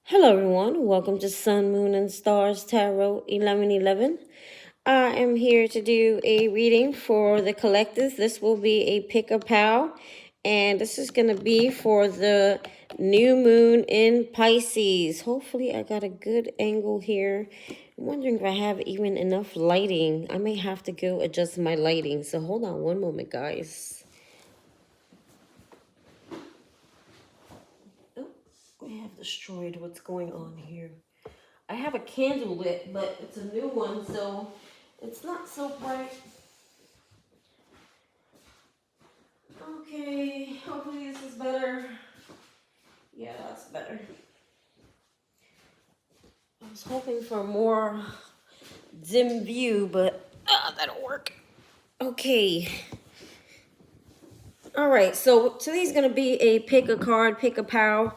Hello everyone, welcome to Sun, Moon, and Stars Tarot 1111. I am here to do a reading for the collective. This will be a pick-a-pow, and this is going to be for the new moon in Pisces. Hopefully I got a good angle here. I'm wondering if I have even enough lighting. I may have to go adjust my lighting, so hold on one moment, guys. I have destroyed what's going on here. I have a candle lit, but it's a new one, so it's not so bright. Okay, hopefully this is better. Yeah, that's better. I was hoping for a more dim view, but that'll work. Okay. All right, so today's going to be a pick a card, pick a pow.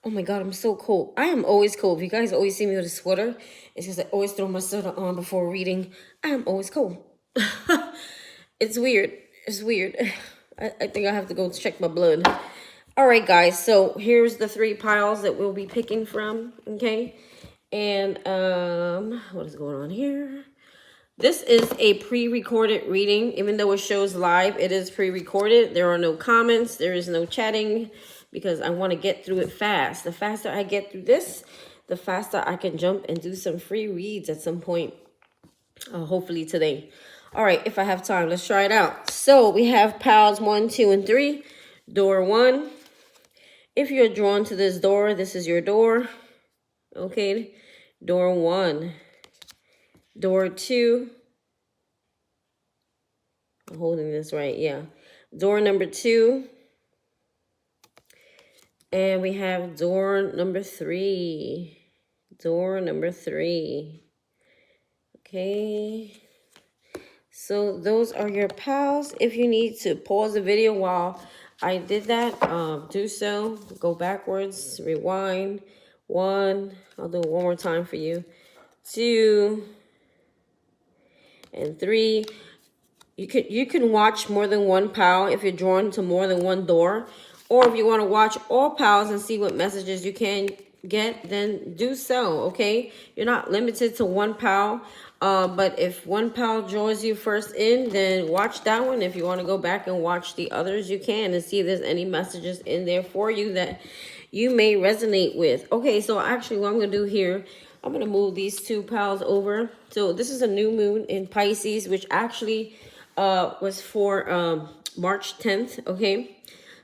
Oh my God, I'm so cold. I am always cold. If you guys always see me with a sweater, it's because I always throw my sweater on before reading. I am always cold. It's weird. It's weird. I think I have to go check my blood. All right, guys. So here's the 3 piles that we'll be picking from. Okay. And what is going on here? This is a pre-recorded reading. Even though it shows live, it is pre-recorded. There are no comments. There is no chatting because I want to get through it fast. The faster I get through this, the faster I can jump and do some free reads at some point. Hopefully today. All right, if I have time, let's try it out. So we have piles 1, 2, and 3. Door 1. If you're drawn to this door, this is your door. Okay. Door 1. Door 2. I'm holding this right, yeah. Door number 2. And we have door number 3. Door number 3. Okay. So those are your pals. If you need to pause the video while I did that, do so. Go backwards, rewind. 1. I'll do it one more time for you. 2. And 3. You can watch more than one pal if you're drawn to more than one door. Or if you want to watch all pals and see what messages you can get, then do so, okay? You're not limited to one pal. But if one pal draws you first in, then watch that one. If you want to go back and watch the others, you can and see if there's any messages in there for you that you may resonate with. Okay, so actually what I'm going to do here, I'm going to move these 2 pals over. So this is a new moon in Pisces, which actually was for March 10th, okay?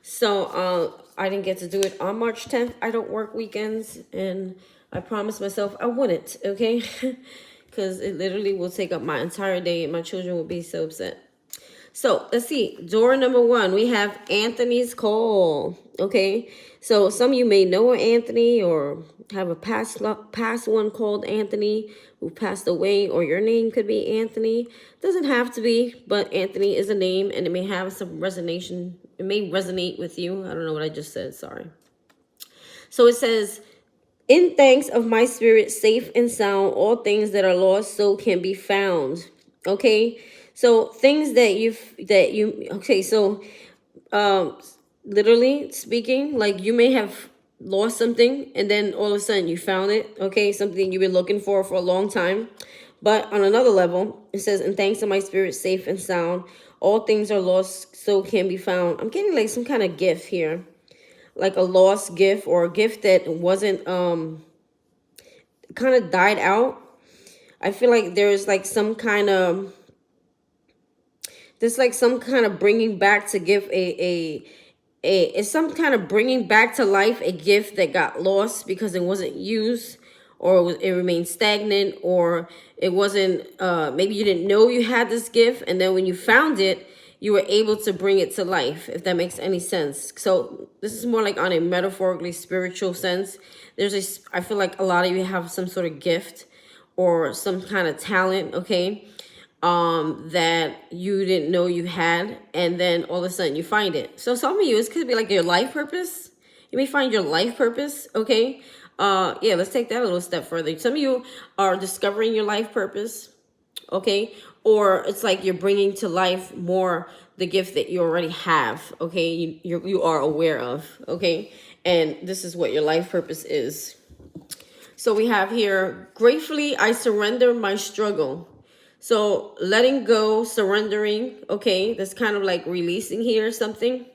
So I didn't get to do it on March 10th. I don't work weekends, and I promised myself I wouldn't, okay? Because it literally will take up my entire day, and my children will be so upset. So let's see. Door number 1, we have Anthony's call, okay? So some of you may know Anthony or have a past one called Anthony who passed away, or your name could be Anthony. Doesn't have to be, but Anthony is a name, and it may have some resonation. It may resonate with you. I don't know what I just said. Sorry. So it says, in thanks of my spirit, safe and sound, all things that are lost so can be found. Okay. So things okay. So, literally speaking, like you may have lost something and then all of a sudden you found it. Okay. Something you've been looking for a long time. But on another level, it says, in thanks to my spirit, safe and sound, all things are lost so can be found. I'm getting like some kind of gift here, like a lost gift or a gift that wasn't, kind of died out. I feel like there's like some kind of, bringing back to give it's some kind of bringing back to life a gift that got lost because it wasn't used, or it remained stagnant, or it wasn't, maybe you didn't know you had this gift, and then when you found it, you were able to bring it to life, if that makes any sense. So this is more like on a metaphorically spiritual sense. I feel like a lot of you have some sort of gift or some kind of talent, okay, that you didn't know you had, and then all of a sudden you find it. So some of you, it could be like your life purpose. You may find your life purpose, okay? Yeah, let's take that a little step further. Some of you are discovering your life purpose, okay? Or it's like you're bringing to life more the gift that you already have, okay? You are aware of, okay? And this is what your life purpose is. So we have here, gratefully, I surrender my struggle. So letting go, surrendering. Okay, that's kind of like releasing here something.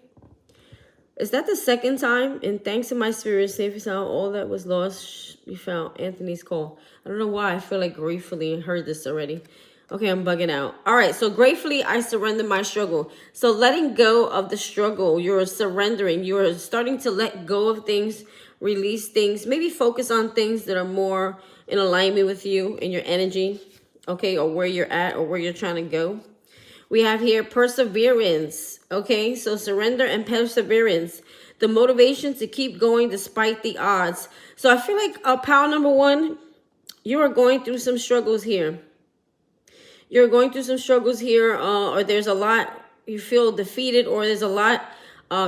Is that the second time? And thanks to my spirit, safe and sound, all that was lost, we found. Anthony's call. I don't know why I feel like gratefully heard this already. Okay, I'm bugging out. All right, so gratefully, I surrender my struggle. So letting go of the struggle, you're surrendering. You're starting to let go of things, release things, maybe focus on things that are more in alignment with you and your energy, okay, or where you're at or where you're trying to go. We have here perseverance. Okay, so surrender and perseverance. The motivation to keep going despite the odds. So I feel like pile number one, you are going through some struggles here. You're going through some struggles here, or there's a lot, you feel defeated, or there's a lot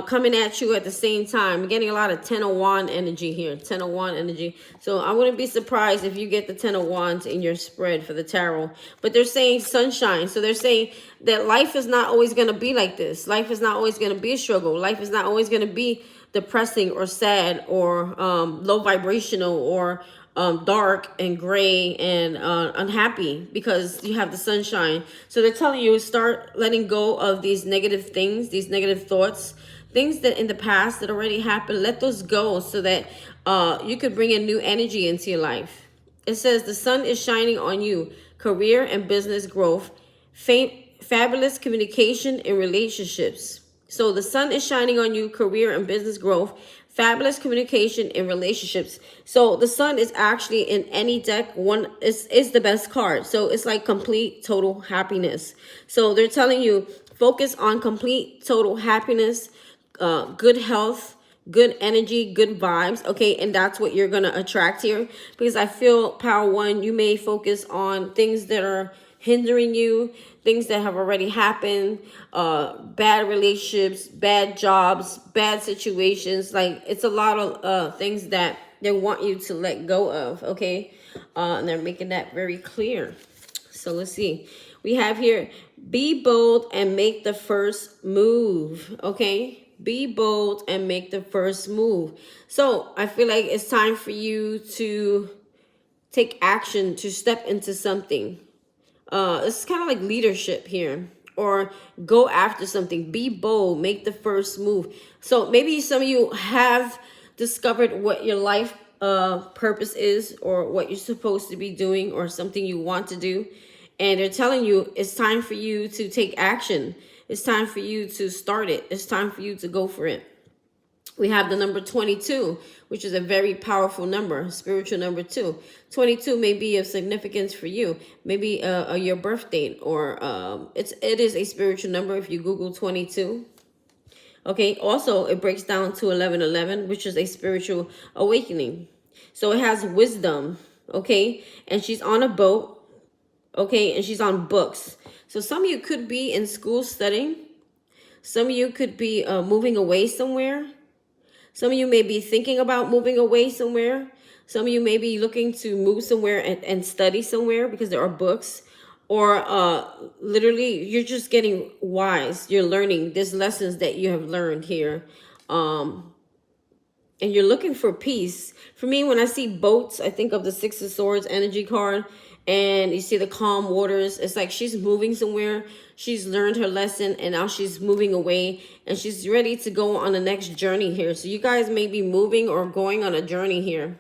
coming at you at the same time. I'm getting a lot of 10 of Wands energy here, 10 of Wands energy. So I wouldn't be surprised if you get the 10 of Wands in your spread for the tarot. But they're saying sunshine. So they're saying that life is not always going to be like this. Life is not always going to be a struggle. Life is not always going to be depressing or sad or low vibrational or dark and gray and unhappy, because you have the sunshine. So they're telling you, start letting go of these negative things, these negative thoughts, things that in the past that already happened. Let those go so that you could bring in new energy into your life. It says the sun is shining on you, career and business growth, fabulous communication and relationships. So the sun is shining on you, career and business growth, fabulous communication and relationships. So the sun is actually in any deck, one is the best card. So it's like complete total happiness. So they're telling you, focus on complete total happiness, good health, good energy, good vibes. Okay, and that's what you're gonna attract here, because I feel power one, you may focus on things that are hindering you, things that have already happened, bad relationships, bad jobs, bad situations. Like, it's a lot of things that they want you to let go of. Okay, and they're making that very clear. So let's see, we have here, be bold and make the first move. Okay, be bold and make the first move. So I feel like it's time for you to take action, to step into something. It's kind of like leadership here, or go after something, be bold, make the first move. So maybe some of you have discovered what your life purpose is, or what you're supposed to be doing, or something you want to do. And they're telling you it's time for you to take action. It's time for you to start it. It's time for you to go for it. We have the number 22, which is a very powerful number, spiritual number 2. 22 may be of significance for you, maybe your birth date, or it is a spiritual number if you Google 22. Okay, also it breaks down to 1111, which is a spiritual awakening. So it has wisdom, okay, and she's on a boat, okay, and she's on books. So some of you could be in school studying. Some of you could be moving away somewhere. Some of you may be thinking about moving away somewhere. Some of you may be looking to move somewhere and study somewhere, because there are books. Or literally, you're just getting wise. You're learning. There's lessons that you have learned here. And you're looking for peace. For me, when I see boats, I think of the Six of Swords energy card. And you see the calm waters. It's like she's moving somewhere. She's learned her lesson, and now she's moving away, and she's ready to go on the next journey here. So you guys may be moving or going on a journey here.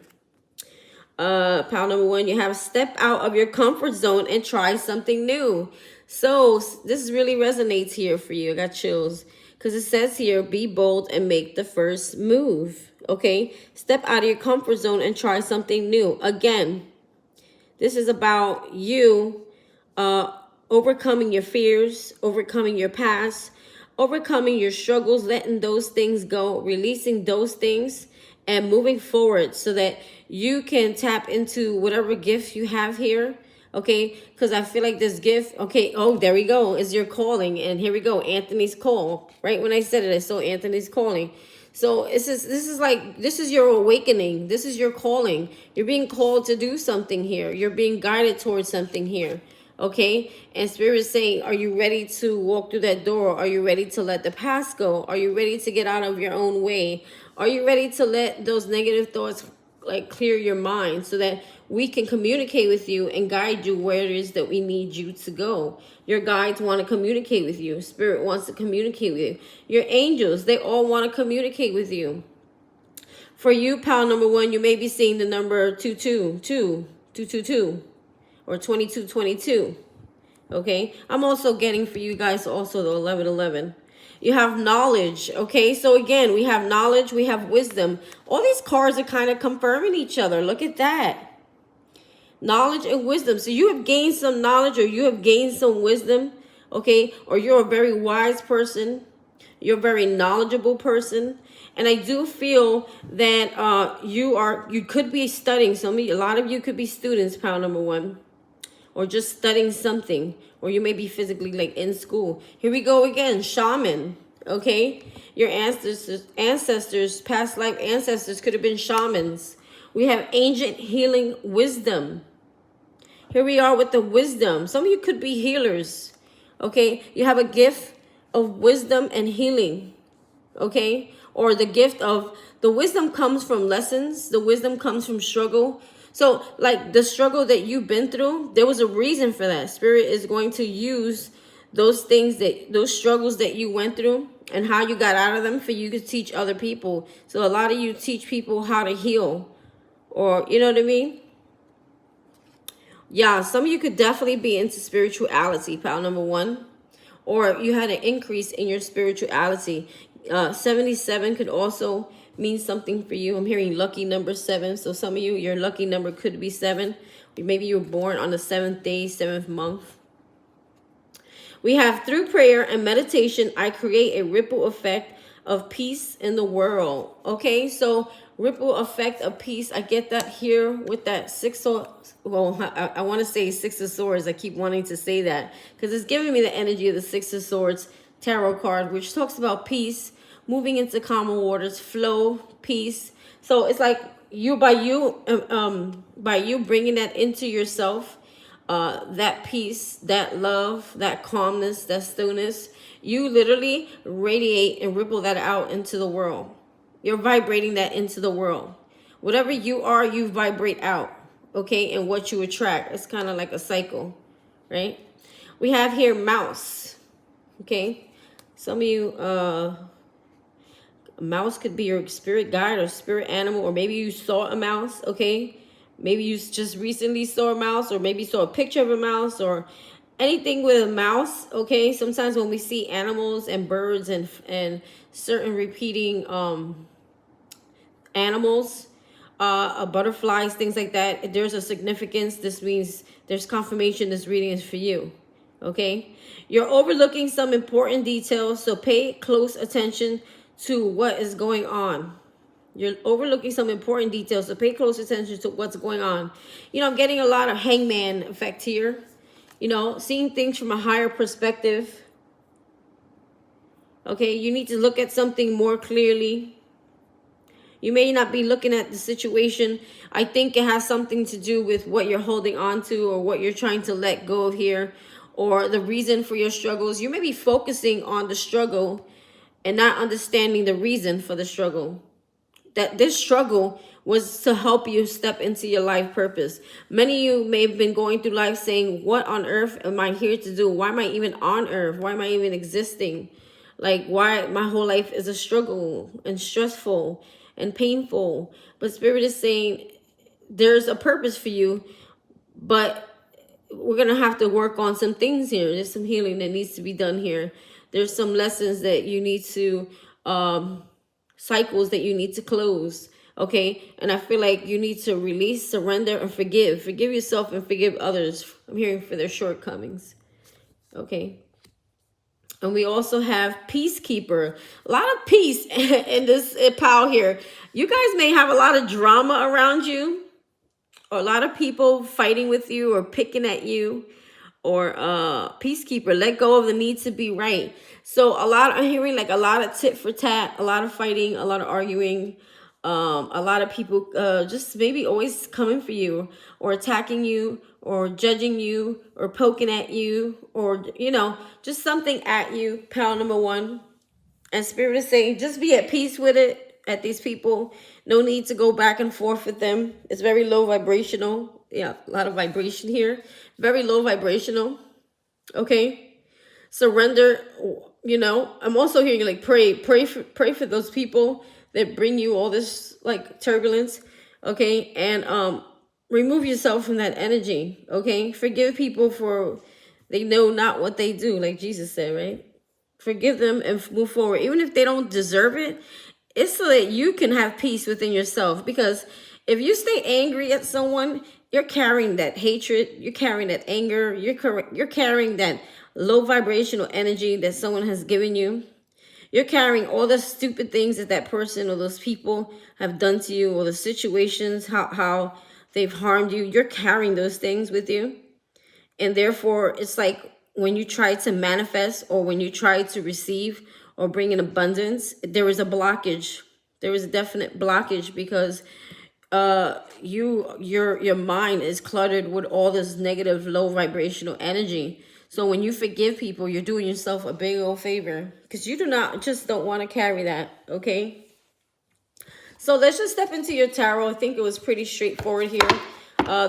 Pile number 1, you have step out of your comfort zone and try something new. So this really resonates here for you. I got chills, because it says here, be bold and make the first move. Okay, step out of your comfort zone and try something new. Again, this is about you overcoming your fears, overcoming your past, overcoming your struggles, letting those things go, releasing those things, and moving forward so that you can tap into whatever gift you have here. Okay, because I feel like this gift, okay, oh, there we go, is your calling. And here we go, Anthony's call. Right when I said it, I saw Anthony's calling. So this is your awakening. This is your calling. You're being called to do something here. You're being guided towards something here. Okay, and Spirit is saying, are you ready to walk through that door? Are you ready to let the past go? Are you ready to get out of your own way? Are you ready to let those negative thoughts like clear your mind so that we can communicate with you and guide you where it is that we need you to go. Your guides want to communicate with you. Spirit wants to communicate with you. Your angels, they all want to communicate with you. For you, pile number 1, you may be seeing the number 222 or 2222. Okay, I'm also getting for you guys also the 1111. You have knowledge. Okay, so again, we have knowledge, we have wisdom. All these cards are kind of confirming each other. Look at that. Knowledge and wisdom. So you have gained some knowledge, or you have gained some wisdom. Okay, or you're a very wise person. You're a very knowledgeable person. And I do feel that you could be studying. A lot of you could be students, pile number 1. Or just studying something, or you may be physically like in school. Here we go again, shaman. Okay, your ancestors, past life ancestors could have been shamans. We have ancient healing wisdom. Here we are with the wisdom. Some of you could be healers. Okay, you have a gift of wisdom and healing. Okay, or the gift of the wisdom comes from lessons. The wisdom comes from struggle. So like the struggle that you've been through, there was a reason for that. Spirit is going to use those things, those struggles that you went through and how you got out of them for you to teach other people. So a lot of you teach people how to heal, or you know what I mean? Yeah, some of you could definitely be into spirituality, pile number 1. Or you had an increase in your spirituality. 77 could also mean something for you. I'm hearing lucky number 7. So some of you, your lucky number could be 7. Maybe you were born on the 7th day, 7th month. We have through prayer and meditation, I create a ripple effect of peace in the world. Okay, so ripple effect of peace. I get that here with that I want to say 6 of Swords. I keep wanting to say that because it's giving me the energy of the 6 of Swords tarot card, which talks about peace, moving into calmer waters, flow, peace. So it's like by you bringing that into yourself, that peace, that love, that calmness, that stillness, you literally radiate and ripple that out into the world. You're vibrating that into the world. Whatever you are, you vibrate out, okay? And what you attract. It's kind of like a cycle, right? We have here mouse, okay? Some of you, a mouse could be your spirit guide or spirit animal, or maybe you saw a mouse, okay? Maybe you just recently saw a mouse, or maybe saw a picture of a mouse, or anything with a mouse, okay? Sometimes when we see animals and birds and certain repeating animals, butterflies, things like that, there's a significance. This means there's confirmation this reading is for you, okay? You're overlooking some important details, so pay close attention to what is going on. You're overlooking some important details, so pay close attention to what's going on. You know, I'm getting a lot of hangman effect here. You know, seeing things from a higher perspective. Okay, you need to look at something more clearly. You may not be looking at the situation. I think it has something to do with what you're holding on to, or what you're trying to let go of here, or the reason for your struggles. You may be focusing on the struggle and not understanding the reason for the struggle. That this struggle was to help you step into your life purpose. Many of you may have been going through life saying, what on earth am I here to do? Why am I even on earth? Why am I even existing? Like, why my whole life is a struggle and stressful and painful. But Spirit is saying there's a purpose for you, but we're going to have to work on some things here. There's some healing that needs to be done here. There's some lessons that you need to, cycles that you need to close. Okay. And I feel like you need to release, surrender, and forgive. Forgive yourself and forgive others. I'm hearing for their shortcomings. Okay. And we also have Peacekeeper. A lot of peace in this pile here. You guys may have a lot of drama around you, or a lot of people fighting with you or picking at you, or Peacekeeper. Let go of the need to be right. So I'm hearing like a lot of tit for tat, a lot of fighting, a lot of arguing, a lot of people just maybe always coming for you, or attacking you, or judging you, or poking at you, or, you know, just something at you, pile number 1. And Spirit is saying, just be at peace with it. at these people. No need to go back and forth with them. It's very low vibrational. Yeah, a lot of vibration here. Very low vibrational. Okay. Surrender. You know, I'm also hearing like pray for those people that bring you all this like turbulence. Okay. And remove yourself from that energy. Okay. Forgive people for they know not what they do, like Jesus said, right? Forgive them and move forward. Even if they don't deserve it, it's so that you can have peace within yourself. Because if you stay angry at someone, you're carrying that hatred, you're carrying that anger, you're carrying that low vibrational energy that someone has given you. You're carrying all the stupid things that that person or those people have done to you, or the situations, how they've harmed you. You're carrying those things with you. And therefore, it's like when you try to manifest or when you try to receive or bring in abundance, there is a blockage. There is a definite blockage because your mind is cluttered with all this negative, low vibrational energy. So when you forgive people, you're doing yourself a big old favor because you don't want to carry that. Okay. So let's just step into your tarot. I think it was pretty straightforward here.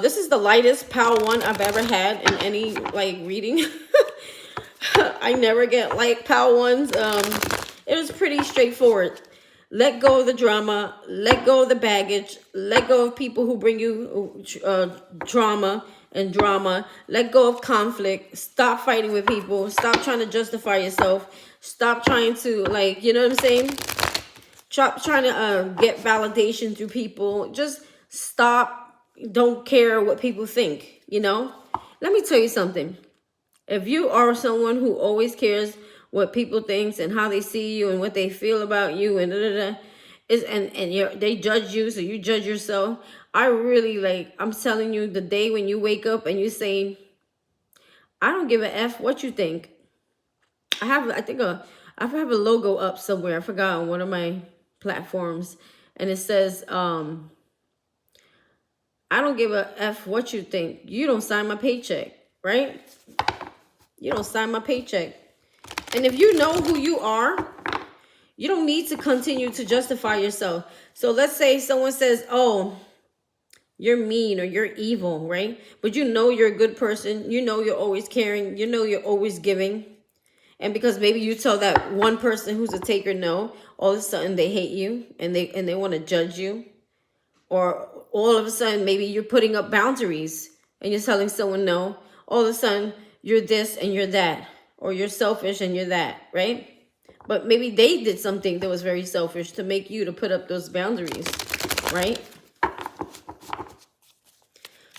This is the lightest pile one I've ever had in any like reading. I never get light pile ones. It was pretty straightforward. Let go of the drama. Let go of the baggage. Let go of people who bring you drama and drama. Let go of conflict. Stop fighting with people. Stop trying to justify yourself. Stop trying to like, you know what I'm saying? Stop trying to get validation through people. Just stop. Don't care what people think, you know? Let me tell you something. If you are someone who always cares what people think and how they see you and what they feel about you and they judge you, so you judge yourself. I really I'm telling you, the day when you wake up and you say, I don't give a F what you think. I have a logo up somewhere. I forgot on one of my platforms, and it says, I don't give a F what you think. You don't sign my paycheck, right? You don't sign my paycheck. And if you know who you are, you don't need to continue to justify yourself. So let's say someone says, oh, you're mean or you're evil, right? But you know you're a good person. You know you're always caring. You know you're always giving. And because maybe you tell that one person who's a taker no, all of a sudden they hate you and they want to judge you. Or all of a sudden, maybe you're putting up boundaries and you're telling someone no. All of a sudden, you're this and you're that. Or you're selfish and you're that, right? But maybe they did something that was very selfish to make you to put up those boundaries, right?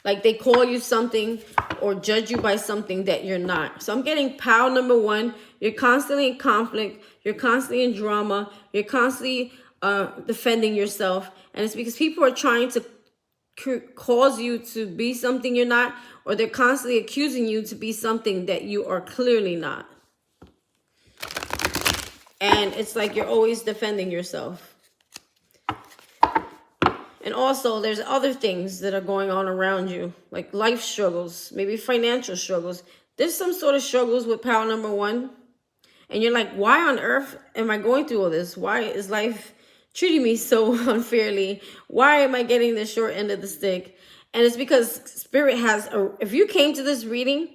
Like they call you something or judge you by something that you're not. So I'm getting pile number one. You're constantly in conflict. You're constantly in drama. You're constantly defending yourself. And it's because people are trying to cause you to be something you're not, or they're constantly accusing you to be something that you are clearly not. And it's like you're always defending yourself. And also there's other things that are going on around you, like life struggles, maybe financial struggles. There's some sort of struggles with pile number one. And you're like, why on earth am I going through all this? Why is life treating me so unfairly? Why am I getting the short end of the stick? And it's because Spirit has, if you came to this reading,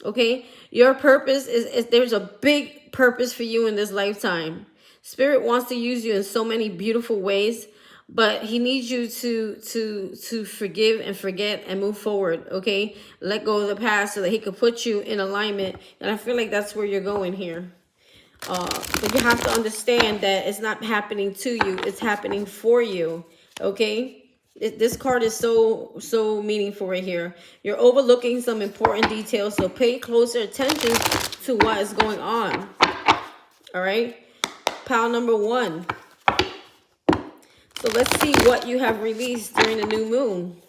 okay, your purpose is there's a big purpose for you in this lifetime. Spirit wants to use you in so many beautiful ways, but he needs you to forgive and forget and move forward, okay? Let go of the past so that he could put you in alignment. And I feel like that's where you're going here. But you have to understand that it's not happening to you. It's happening for you, okay? This card is so meaningful right here. You're overlooking some important details, so pay closer attention to what is going on, all right? Pile number one. So let's see what you have released during the new moon.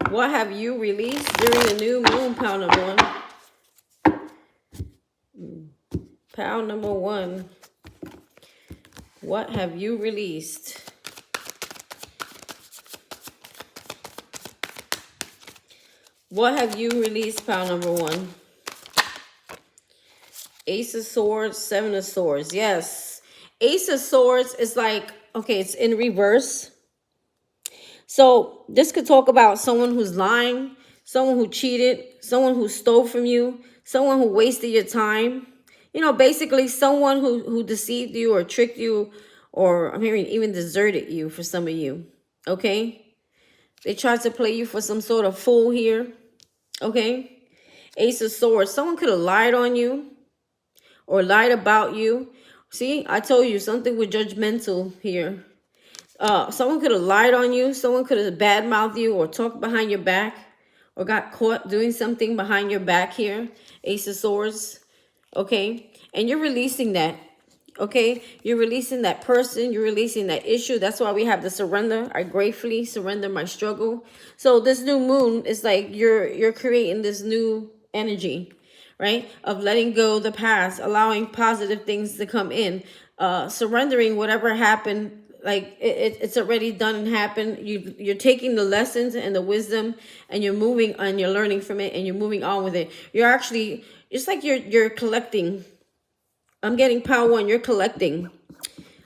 What have you released during the new moon, pile number one? Pile number one. What have you released? What have you released, pile number one? Ace of Swords, Seven of Swords. Yes. Ace of Swords is like, okay, it's in reverse. So this could talk about someone who's lying, someone who cheated, someone who stole from you, someone who wasted your time. You know, basically someone who deceived you or tricked you, or I mean even deserted you for some of you. Okay? They tried to play you for some sort of fool here. Okay? Ace of Swords. Someone could have lied on you or lied about you. See, I told you something with judgmental here. Someone could have lied on you. Someone could have badmouthed you or talked behind your back or got caught doing something behind your back here. Ace of Swords. Okay? And you're releasing that. Okay? You're releasing that person. You're releasing that issue. That's why we have the surrender. I gratefully surrender my struggle. So this new moon is like you're creating this new energy, right? Of letting go of the past, allowing positive things to come in, surrendering whatever happened. Like it's already done and happened. You're taking the lessons and the wisdom, and you're moving and you're learning from it, and you're moving on with it. You're actually, it's like you're collecting. I'm getting power one. You're collecting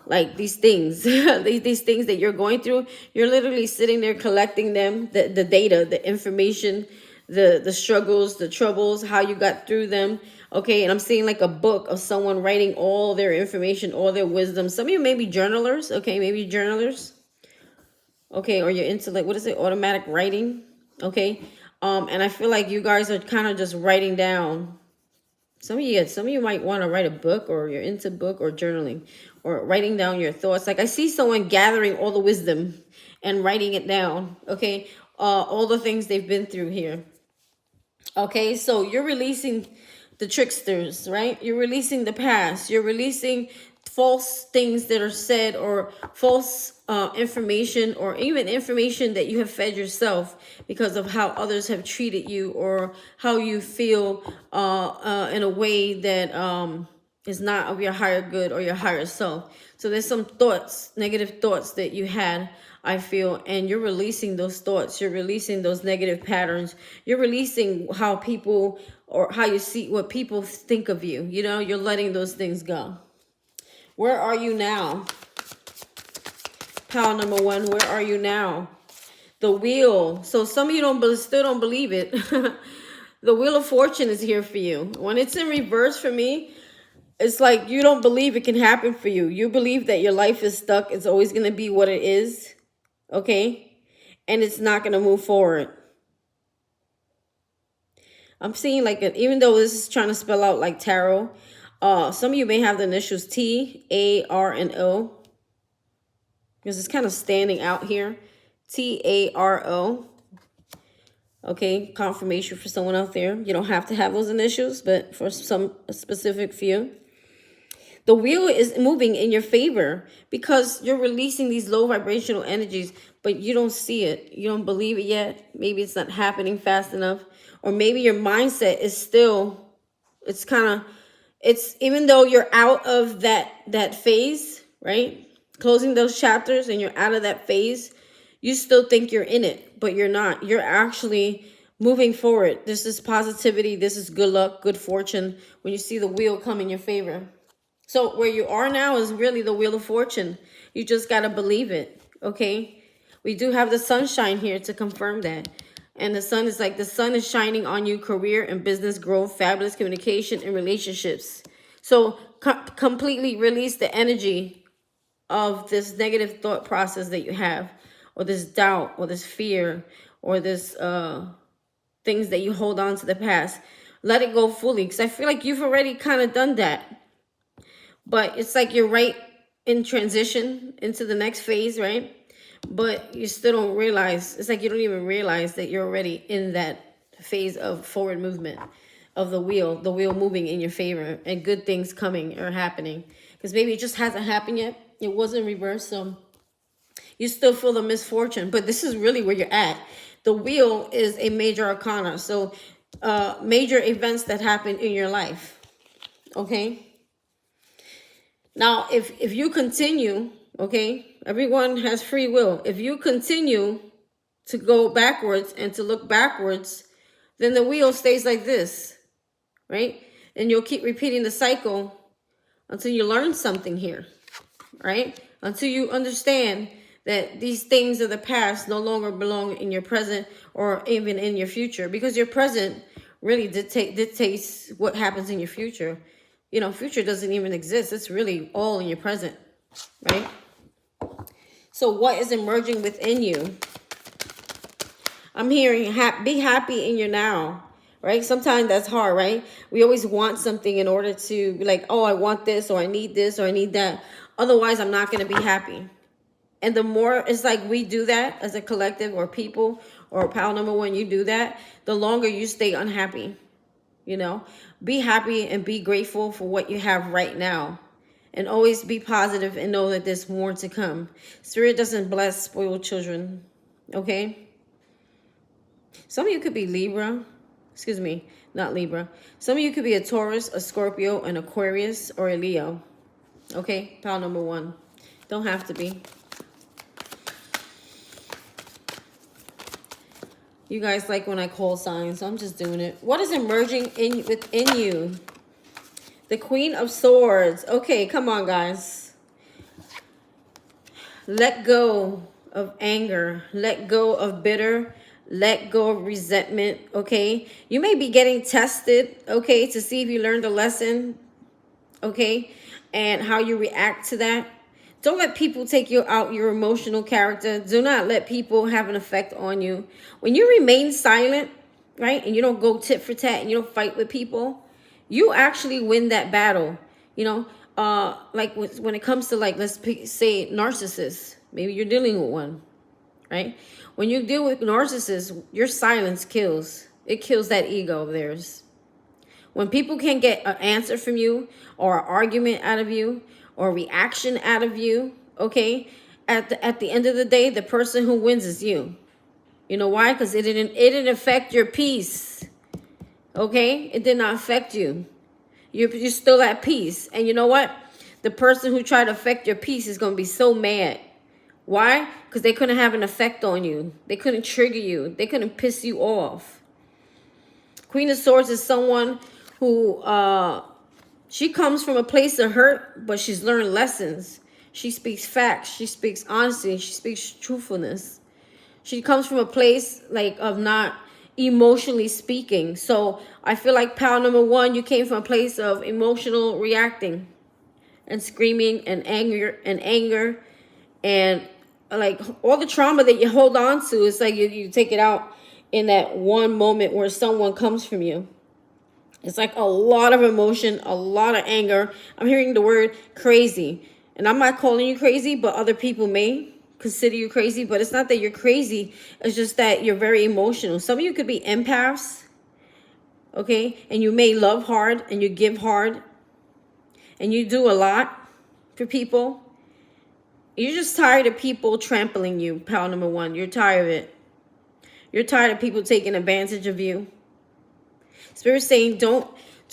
like these things, these things that you're going through. You're literally sitting there collecting them, the data, the information, the struggles, the troubles, how you got through them. Okay, and I'm seeing like a book of someone writing all their information, all their wisdom. Some of you may be journalers. Okay, maybe journalers. Okay, or you're into like, what is it, automatic writing. Okay, and I feel like you guys are kind of just writing down. Some of you might want to write a book, or you're into book or journaling or writing down your thoughts. Like I see someone gathering all the wisdom and writing it down. Okay, all the things they've been through here. Okay, so you're releasing the tricksters, right? You're releasing the past. You're releasing false things that are said, or false information, or even information that you have fed yourself because of how others have treated you, or how you feel in a way that is not of your higher good or your higher self. So there's some thoughts, negative thoughts that you had, I feel, and you're releasing those thoughts. You're releasing those negative patterns. You're releasing how people, or how you see what people think of you. You know, you're letting those things go. Where are you now? Pile number one, where are you now? The wheel. So some of you still don't believe it. The Wheel of Fortune is here for you. When it's in reverse for me, it's like you don't believe it can happen for you. You believe that your life is stuck. It's always going to be what it is. Okay? And it's not going to move forward. I'm seeing like, even though this is trying to spell out like tarot, some of you may have the initials T, A, R, and O. Because it's kind of standing out here. T, A, R, O. Okay, confirmation for someone out there. You don't have to have those initials, but for a specific few. The wheel is moving in your favor because you're releasing these low vibrational energies, but you don't see it. You don't believe it yet. Maybe it's not happening fast enough. Or maybe your mindset is still, it's even though you're out of that phase, right? Closing those chapters and you're out of that phase, you still think you're in it, but you're not. You're actually moving forward. This is positivity. This is good luck, good fortune when you see the wheel come in your favor. So where you are now is really the Wheel of Fortune. You just got to believe it, okay? We do have the sunshine here to confirm that. And the sun is like, the sun is shining on you, career and business growth, fabulous communication and relationships. So completely release the energy of this negative thought process that you have, or this doubt, or this fear, or this things that you hold on to the past. Let it go fully, because I feel like you've already kind of done that. But it's like you're right in transition into the next phase, right? But you still don't realize, it's like you don't even realize that you're already in that phase of forward movement of the wheel moving in your favor, and good things coming or happening. Because maybe it just hasn't happened yet. It wasn't reversed, so you still feel the misfortune. But this is really where you're at. The wheel is a major arcana, so major events that happen in your life, okay? Now, if you continue, okay, everyone has free will. If you continue to go backwards and to look backwards, then the wheel stays like this, right? And you'll keep repeating the cycle until you learn something here. right? Until you understand that these things of the past no longer belong in your present or even in your future, because your present really dictates what happens in your future. You know, future doesn't even exist. It's really all in your present, right? So what is emerging within you? I'm hearing be happy in your now, right? Sometimes that's hard, right? We always want something in order to be like, oh, I want this, or I need this, or I need that. Otherwise, I'm not going to be happy. And the more it's like we do that as a collective or people or pile number one, you do that, the longer you stay unhappy. You know, be happy and be grateful for what you have right now. And always be positive and know that there's more to come. Spirit doesn't bless spoiled children. Okay? Some of you could be Libra. Excuse me, not Libra. Some of you could be a Taurus, a Scorpio, an Aquarius, or a Leo. Okay? Pile number one. Don't have to be. You guys like when I call signs, so I'm just doing it. What is emerging within you? The Queen of Swords. Okay, come on, guys. Let go of anger. Let go of bitter. Let go of resentment, okay? You may be getting tested, okay, to see if you learned a lesson, okay, and how you react to that. Don't let people take you out your emotional character. Do not let people have an effect on you. When you remain silent, right, and you don't go tit for tat and you don't fight with people, you actually win that battle. You know, like when it comes to, like, let's say narcissists. Maybe you're dealing with one, right? When you deal with narcissists, your silence kills. It kills that ego of theirs. When people can't get an answer from you or an argument out of you or a reaction out of you, okay, at the end of the day, the person who wins is you. You know why? Because it didn't affect your peace. Okay? It did not affect you. You're still at peace. And you know what? The person who tried to affect your peace is going to be so mad. Why? Because they couldn't have an effect on you. They couldn't trigger you. They couldn't piss you off. Queen of Swords is someone who, she comes from a place of hurt, but she's learned lessons. She speaks facts. She speaks honesty. She speaks truthfulness. She comes from a place, like, of not emotionally speaking. So I feel like pile number one, you came from a place of emotional reacting and screaming and anger and like all the trauma that you hold on to. It's like you take it out in that one moment where someone comes from you. It's like a lot of emotion, a lot of anger. I'm hearing the word crazy. And I'm not calling you crazy, but other people may consider you crazy. But it's not that you're crazy. It's just that you're very emotional. Some of you could be empaths, okay? And you may love hard and you give hard. And you do a lot for people. You're just tired of people trampling you, pile number one. You're tired of it. You're tired of people taking advantage of you. Spirit saying, do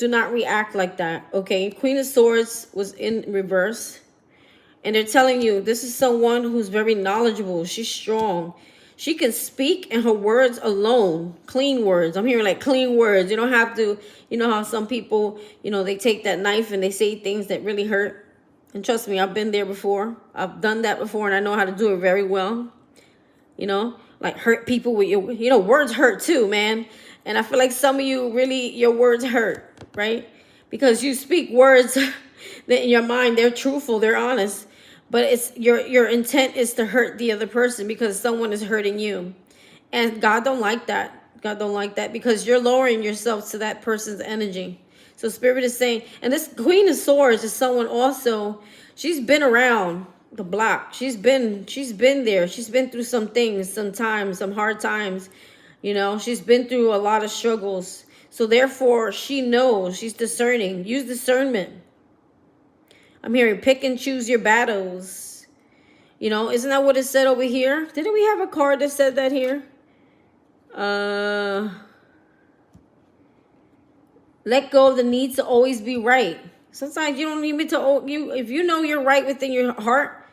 not react like that, okay? Queen of Swords was in reverse. And they're telling you, this is someone who's very knowledgeable. She's strong. She can speak, and her words alone, clean words. I'm hearing like clean words. You don't have to, you know how some people, you know, they take that knife and they say things that really hurt. And trust me, I've been there before. I've done that before, and I know how to do it very well. You know, like hurt people with your, you know, words hurt too, man. And I feel like some of you really, your words hurt, right? Because you speak words that in your mind, they're truthful, they're honest. But it's your intent is to hurt the other person because someone is hurting you. And God don't like that. God don't like that because you're lowering yourself to that person's energy. So Spirit is saying, and this Queen of Swords is someone also, she's been around the block. She's been there. She's been through some things, some times, some hard times. You know, she's been through a lot of struggles. So therefore, she knows, she's discerning. Use discernment. I'm hearing pick and choose your battles. You know, isn't that what it said over here? Didn't we have a card that said that here? Let go of the need to always be right. Sometimes you don't need to, if you know you're right within your heart,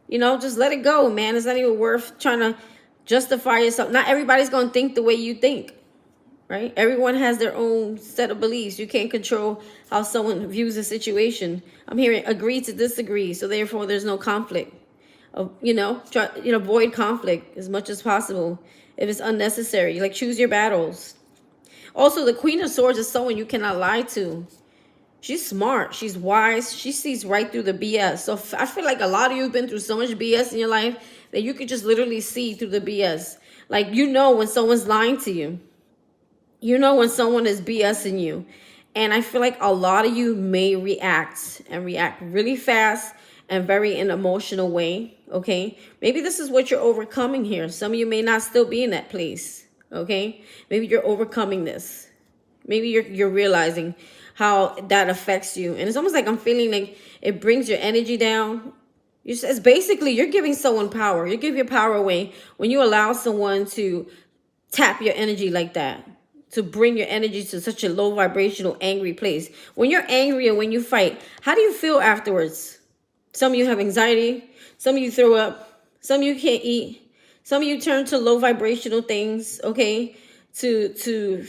you know, just let it go, man. It's not even worth trying to justify yourself. Not everybody's going to think the way you think. right? Everyone has their own set of beliefs. You can't control how someone views a situation. I'm hearing agree to disagree, so therefore there's no conflict. Try, avoid conflict as much as possible if it's unnecessary. Like, choose your battles. Also, the Queen of Swords is someone you cannot lie to. She's smart. She's wise. She sees right through the BS. So I feel like a lot of you have been through so much BS in your life that you could just literally see through the BS. Like, when someone's lying to you. You know when someone is BSing you. And I feel like a lot of you may react really fast and very in an emotional way, okay? Maybe this is what you're overcoming here. Some of you may not still be in that place, okay? Maybe you're overcoming this. Maybe you're realizing how that affects you. And it's almost like I'm feeling like it brings your energy down. It's basically you're giving someone power. You give your power away when you allow someone to tap your energy like that, to bring your energy to such a low vibrational, angry place. When you're angry and when you fight, how do you feel afterwards? Some of you have anxiety. Some of you throw up. Some of you can't eat. Some of you turn to low vibrational things, okay, to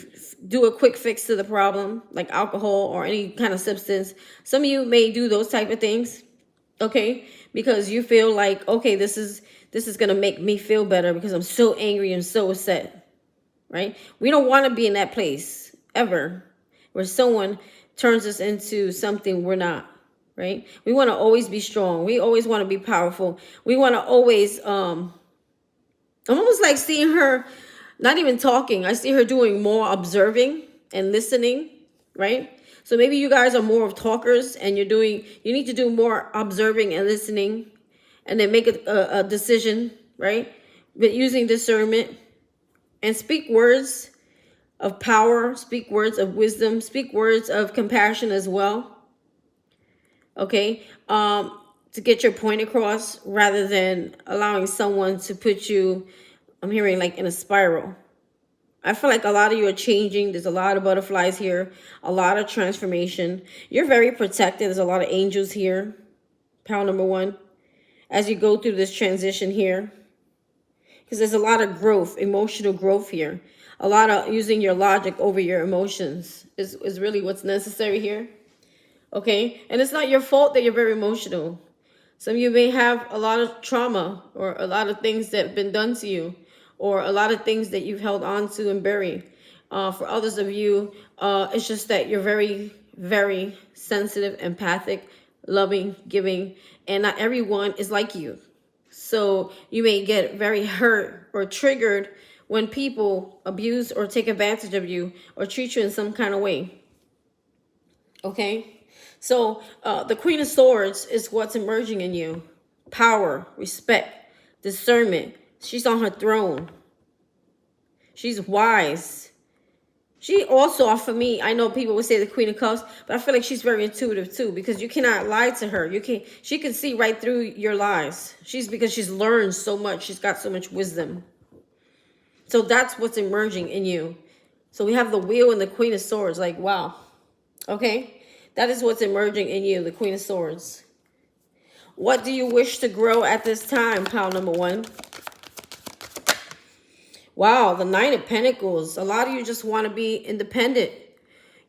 do a quick fix to the problem, like alcohol or any kind of substance. Some of you may do those type of things, okay, because you feel like, okay, this is going to make me feel better because I'm so angry and so upset, right? We don't want to be in that place ever where someone turns us into something we're not, right? We want to always be strong. We always want to be powerful. We want to always, I'm almost like seeing her not even talking. I see her doing more observing and listening, right? So maybe you guys are more of talkers and you need to do more observing and listening and then make a decision, right? But using discernment and speak words of power, speak words of wisdom, speak words of compassion as well. Okay? To get your point across rather than allowing someone to put you, I'm hearing like in a spiral. I feel like a lot of you are changing. There's a lot of butterflies here, a lot of transformation. You're very protected. There's a lot of angels here. Pile number 1. As you go through this transition here, because there's a lot of growth, emotional growth here. A lot of using your logic over your emotions is really what's necessary here. Okay? And it's not your fault that you're very emotional. Some of you may have a lot of trauma or a lot of things that have been done to you or a lot of things that you've held on to and buried. For others of you, it's just that you're very, very sensitive, empathic, loving, giving, and not everyone is like you. So you may get very hurt or triggered when people abuse or take advantage of you or treat you in some kind of way. Okay? So the Queen of Swords is what's emerging in you. Power, respect, discernment. She's on her throne. She's wise. She also, for me, I know people would say the Queen of Cups, but I feel like she's very intuitive too, because you cannot lie to her. She can see right through your lies. Because she's learned so much. She's got so much wisdom. So that's what's emerging in you. So we have the Wheel and the Queen of Swords. Like, wow. Okay. That is what's emerging in you, the Queen of Swords. What do you wish to grow at this time, pile number 1? Wow, the Nine of Pentacles. A lot of you just want to be independent.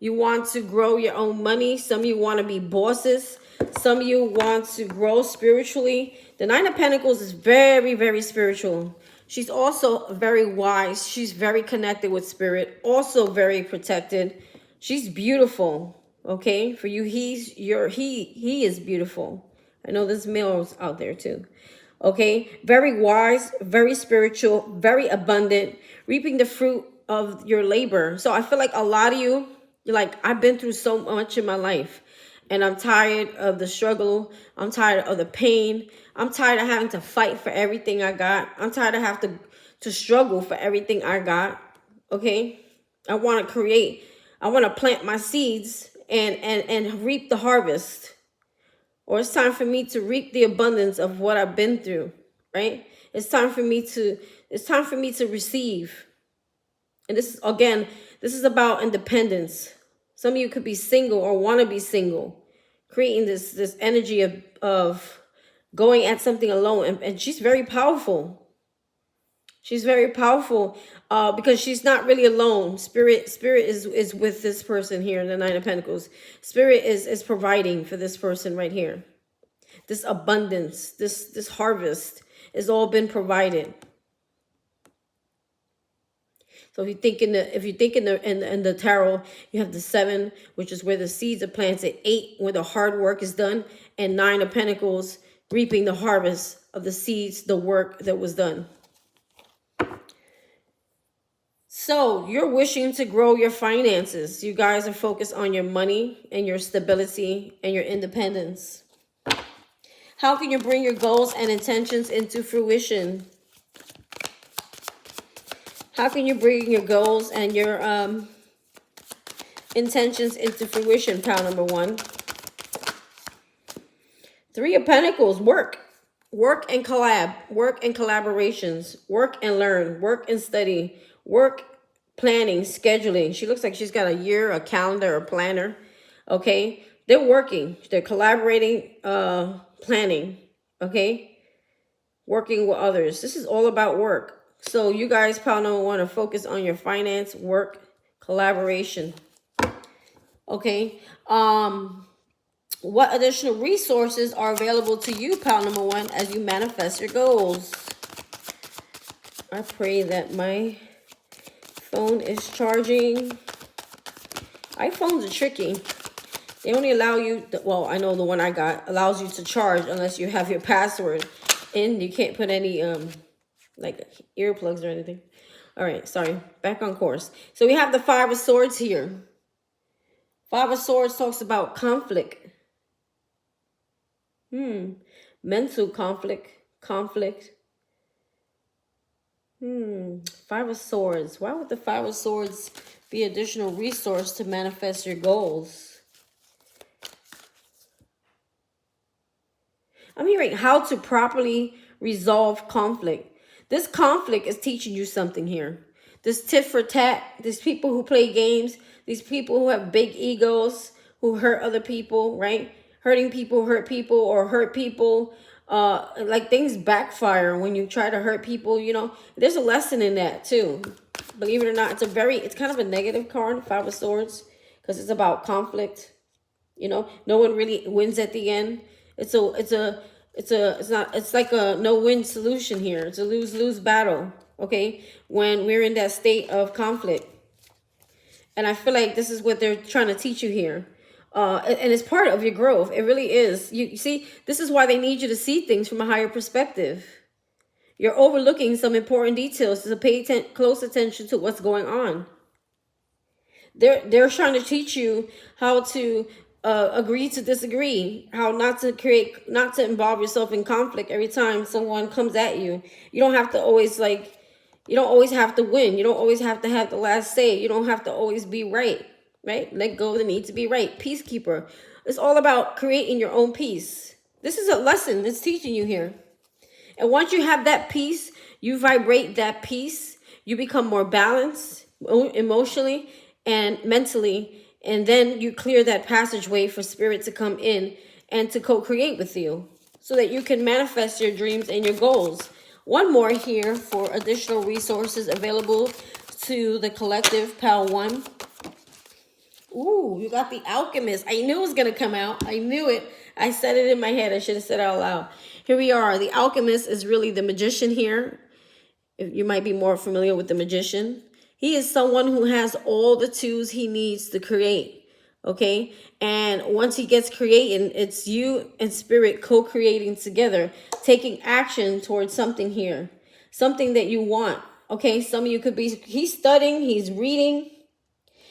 You want to grow your own money. Some of you want to be bosses. Some of you want to grow spiritually. The Nine of Pentacles is very, very spiritual. She's also very wise. She's very connected with spirit. Also very protected. She's beautiful. Okay, for you, he is beautiful. I know there's males out there too. Okay, very wise, very spiritual, very abundant, reaping the fruit of your labor. So I feel like a lot of you, you're like, I've been through so much in my life and I'm tired of the struggle. I'm tired of the pain. I'm tired of having to fight for everything I got. I'm tired of having to struggle for everything I got. Okay, I want to plant my seeds and reap the harvest. Or it's time for me to reap the abundance of what I've been through, right? It's time for me to receive. And this is about independence. Some of you could be single or want to be single, creating this energy of going at something alone. And she's very powerful. She's very powerful because she's not really alone. Spirit is with this person here in the Nine of Pentacles. Spirit is providing for this person right here. This abundance, this harvest has all been provided. So if you think in the tarot, you have the 7, which is where the seeds are planted, 8, where the hard work is done, and 9 of Pentacles, reaping the harvest of the seeds, the work that was done. So you're wishing to grow your finances. You guys are focused on your money and your stability and your independence. How can you bring your goals and intentions into fruition? How can you bring your goals and your intentions into fruition, pile number 1? 3 of Pentacles, work. Work and collab. Work and collaborations. Work and learn. Work and study. Work, planning, scheduling. She looks like she's got a year, a calendar, a planner. Okay? They're working. They're collaborating, planning. Okay? Working with others. This is all about work. So you guys, pile number 1, are focused on your finance, work, collaboration. Okay. What additional resources are available to you, pile number 1, as you manifest your goals? I pray that my phone is charging. iPhones are tricky. They only allow you, well, I know the one I got allows you to charge unless you have your password in. You can't put any like earplugs or anything. All right, sorry. Back on course. So we have the 5 of Swords here. 5 of Swords talks about conflict. Mental conflict. 5 of Swords. Why would the 5 of Swords be additional resource to manifest your goals? I'm hearing how to properly resolve conflict. This conflict is teaching you something here. This tit for tat, these people who play games, these people who have big egos, who hurt other people, right? Hurting people, hurt people, or hurt people. Like things backfire when you try to hurt people, you know. There's a lesson in that too. Believe it or not, it's kind of a negative card, 5 of Swords, because it's about conflict. You know, no one really wins at the end. It's like a no-win solution here. It's a lose-lose battle, okay, when we're in that state of conflict. And I feel like this is what they're trying to teach you here. And it's part of your growth. It really is. You see, this is why they need you to see things from a higher perspective. You're overlooking some important details, to pay close attention to what's going on. They're trying to teach you how to agree to disagree, how not to involve yourself in conflict every time someone comes at you. You don't have to always you don't always have to win. You don't always have to have the last say. You don't have to always be right? Let go of the need to be right. Peacekeeper. It's all about creating your own peace. This is a lesson it's teaching you here. And once you have that peace, you vibrate that peace, you become more balanced emotionally and mentally. And then you clear that passageway for spirit to come in and to co-create with you so that you can manifest your dreams and your goals. One more here for additional resources available to the collective, pile 1. Ooh, you got the Alchemist. I knew it was going to come out. I knew it. I said it in my head. I should have said it out loud. Here we are. The Alchemist is really the magician here. You might be more familiar with the magician. He is someone who has all the tools he needs to create, okay? And once he gets creating, it's you and spirit co-creating together, taking action towards something here, something that you want, okay? Some of you could be, he's studying, he's reading,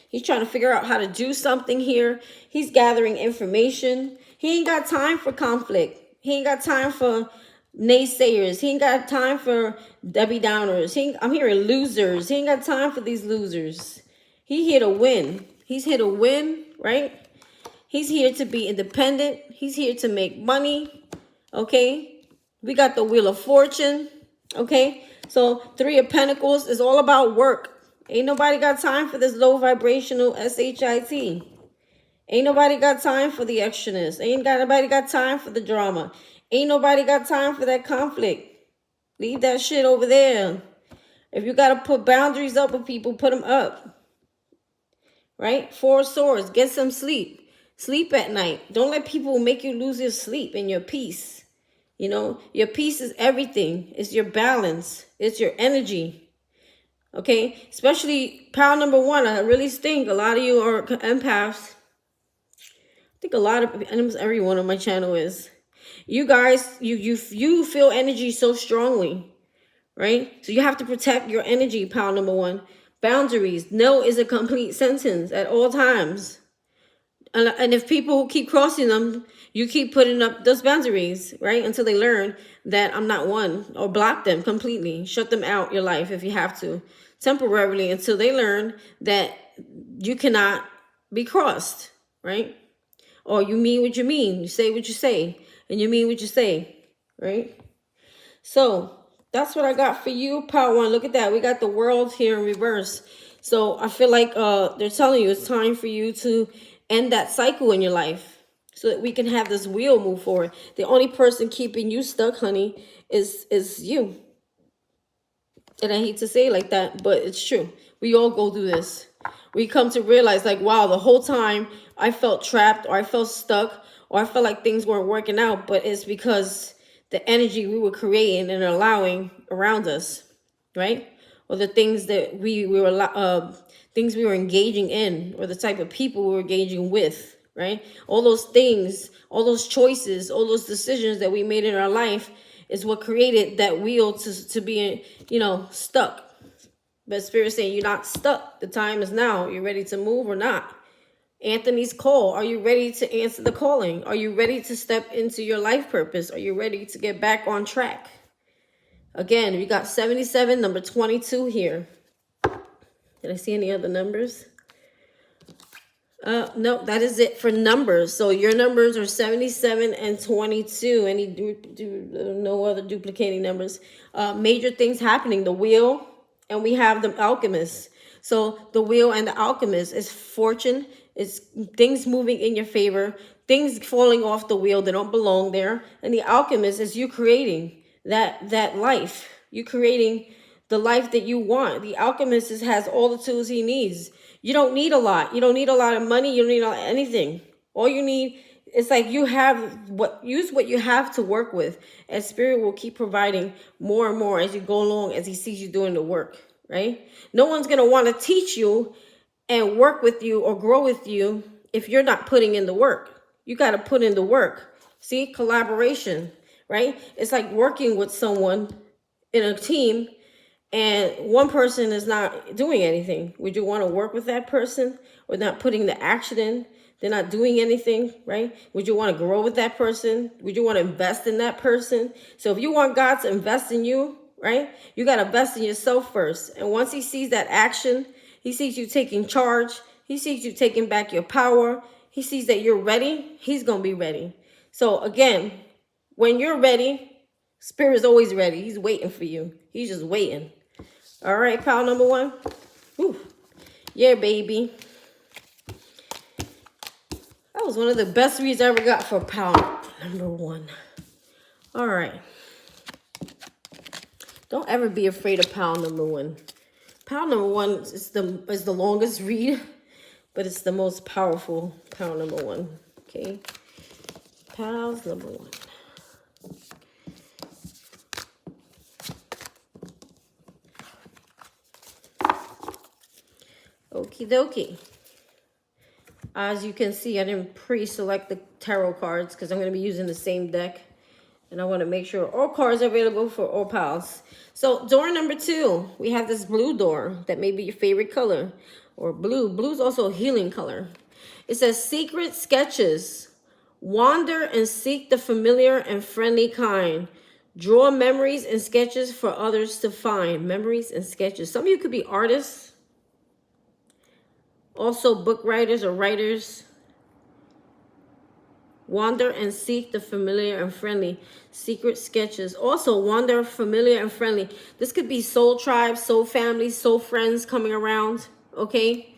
he's trying to figure out how to do something here. He's gathering information. He ain't got time for conflict. He ain't got time for naysayers. He ain't got time for Debbie Downers. I'm hearing losers. He ain't got time for these losers. He's here to win. He's here to win, right? He's here to be independent. He's here to make money, okay? We got the Wheel of Fortune, okay? So 3 of Pentacles is all about work. Ain't nobody got time for this low vibrational SHIT. Ain't nobody got time for the extraness. Ain't nobody got time for the drama. Ain't nobody got time for that conflict. Leave that shit over there. If you got to put boundaries up with people, put them up. Right? 4 of Swords. Get some sleep. Sleep at night. Don't let people make you lose your sleep and your peace. You know, your peace is everything. It's your balance. It's your energy. Okay? Especially pile number 1. I really think a lot of you are empaths. I think a lot of, almost everyone on my channel is. You guys, you feel energy so strongly. Right? So you have to protect your energy, pile number 1. Boundaries. No is a complete sentence at all times. And if people keep crossing them, you keep putting up those boundaries, right? Until they learn that I'm not one. Or block them completely. Shut them out your life if you have to. Temporarily until they learn that you cannot be crossed, right? Or you mean what you mean. You say what you say. And you mean what you say, right? So that's what I got for you, pile 1. Look at that. We got the world here in reverse. So I feel like they're telling you it's time for you to end that cycle in your life so that we can have this wheel move forward. The only person keeping you stuck, honey, is you. And I hate to say it like that, but it's true. We all go through this. We come to realize, like, wow, the whole time I felt trapped, or I felt stuck, or I felt like things weren't working out, but it's because the energy we were creating and allowing around us, right? Or the things that we were things we were engaging in, or the type of people we were engaging with, right? All those things, all those choices, all those decisions that we made in our life is what created that wheel to be, you know, stuck. But Spirit saying you're not stuck. The time is now. You're ready to move or not. Anthony's call. Are you ready to answer the calling? Are you ready to step into your life purpose? Are you ready to get back on track? Again, we got 77, number 22 here. Did I see any other numbers? No, that is it for numbers. So your numbers are 77 and 22. No other duplicating numbers. Major things happening. The wheel, and we have the alchemist. So the wheel and the alchemist is fortune. It's things moving in your favor. Things falling off the wheel that don't belong there. And the alchemist is you creating that life. You creating the life that you want. The alchemist has all the tools he needs. You don't need a lot. You don't need a lot of money. You don't need anything. All you need, it's like you have use what you have to work with. And Spirit will keep providing more and more as you go along, as he sees you doing the work, right? No one's going to want to teach you and work with you or grow with you if you're not putting in the work. You got to put in the work. See, collaboration, right? It's like working with someone in a team and one person is not doing anything. Would you want to work with that person or not putting the action in? They're not doing anything, right? Would you want to grow with that person? Would you want to invest in that person? So if you want God to invest in you, right, you got to invest in yourself first. And once he sees that action, he sees you taking charge. He sees you taking back your power. He sees that you're ready. He's going to be ready. So again, when you're ready, Spirit is always ready. He's waiting for you. He's just waiting. All right, pile number 1. Whew. Yeah, baby. That was one of the best reads I ever got for pile number 1. All right. Don't ever be afraid of pile number 1. Pile number 1 is the longest read, but it's the most powerful pile number 1. Okay. Piles number 1. Okie dokie. As you can see, I didn't pre-select the tarot cards because I'm going to be using the same deck. And I want to make sure all cards are available for all piles. So door number 2, we have this blue door that may be your favorite color. Or blue. Blue is also a healing color. It says secret sketches. Wander and seek the familiar and friendly kind. Draw memories and sketches for others to find. Memories and sketches. Some of you could be artists. Also book writers or writers. Wander and seek the familiar and friendly. Secret sketches. Also wander, familiar and friendly. This could be soul tribes, soul families, soul friends coming around. Okay.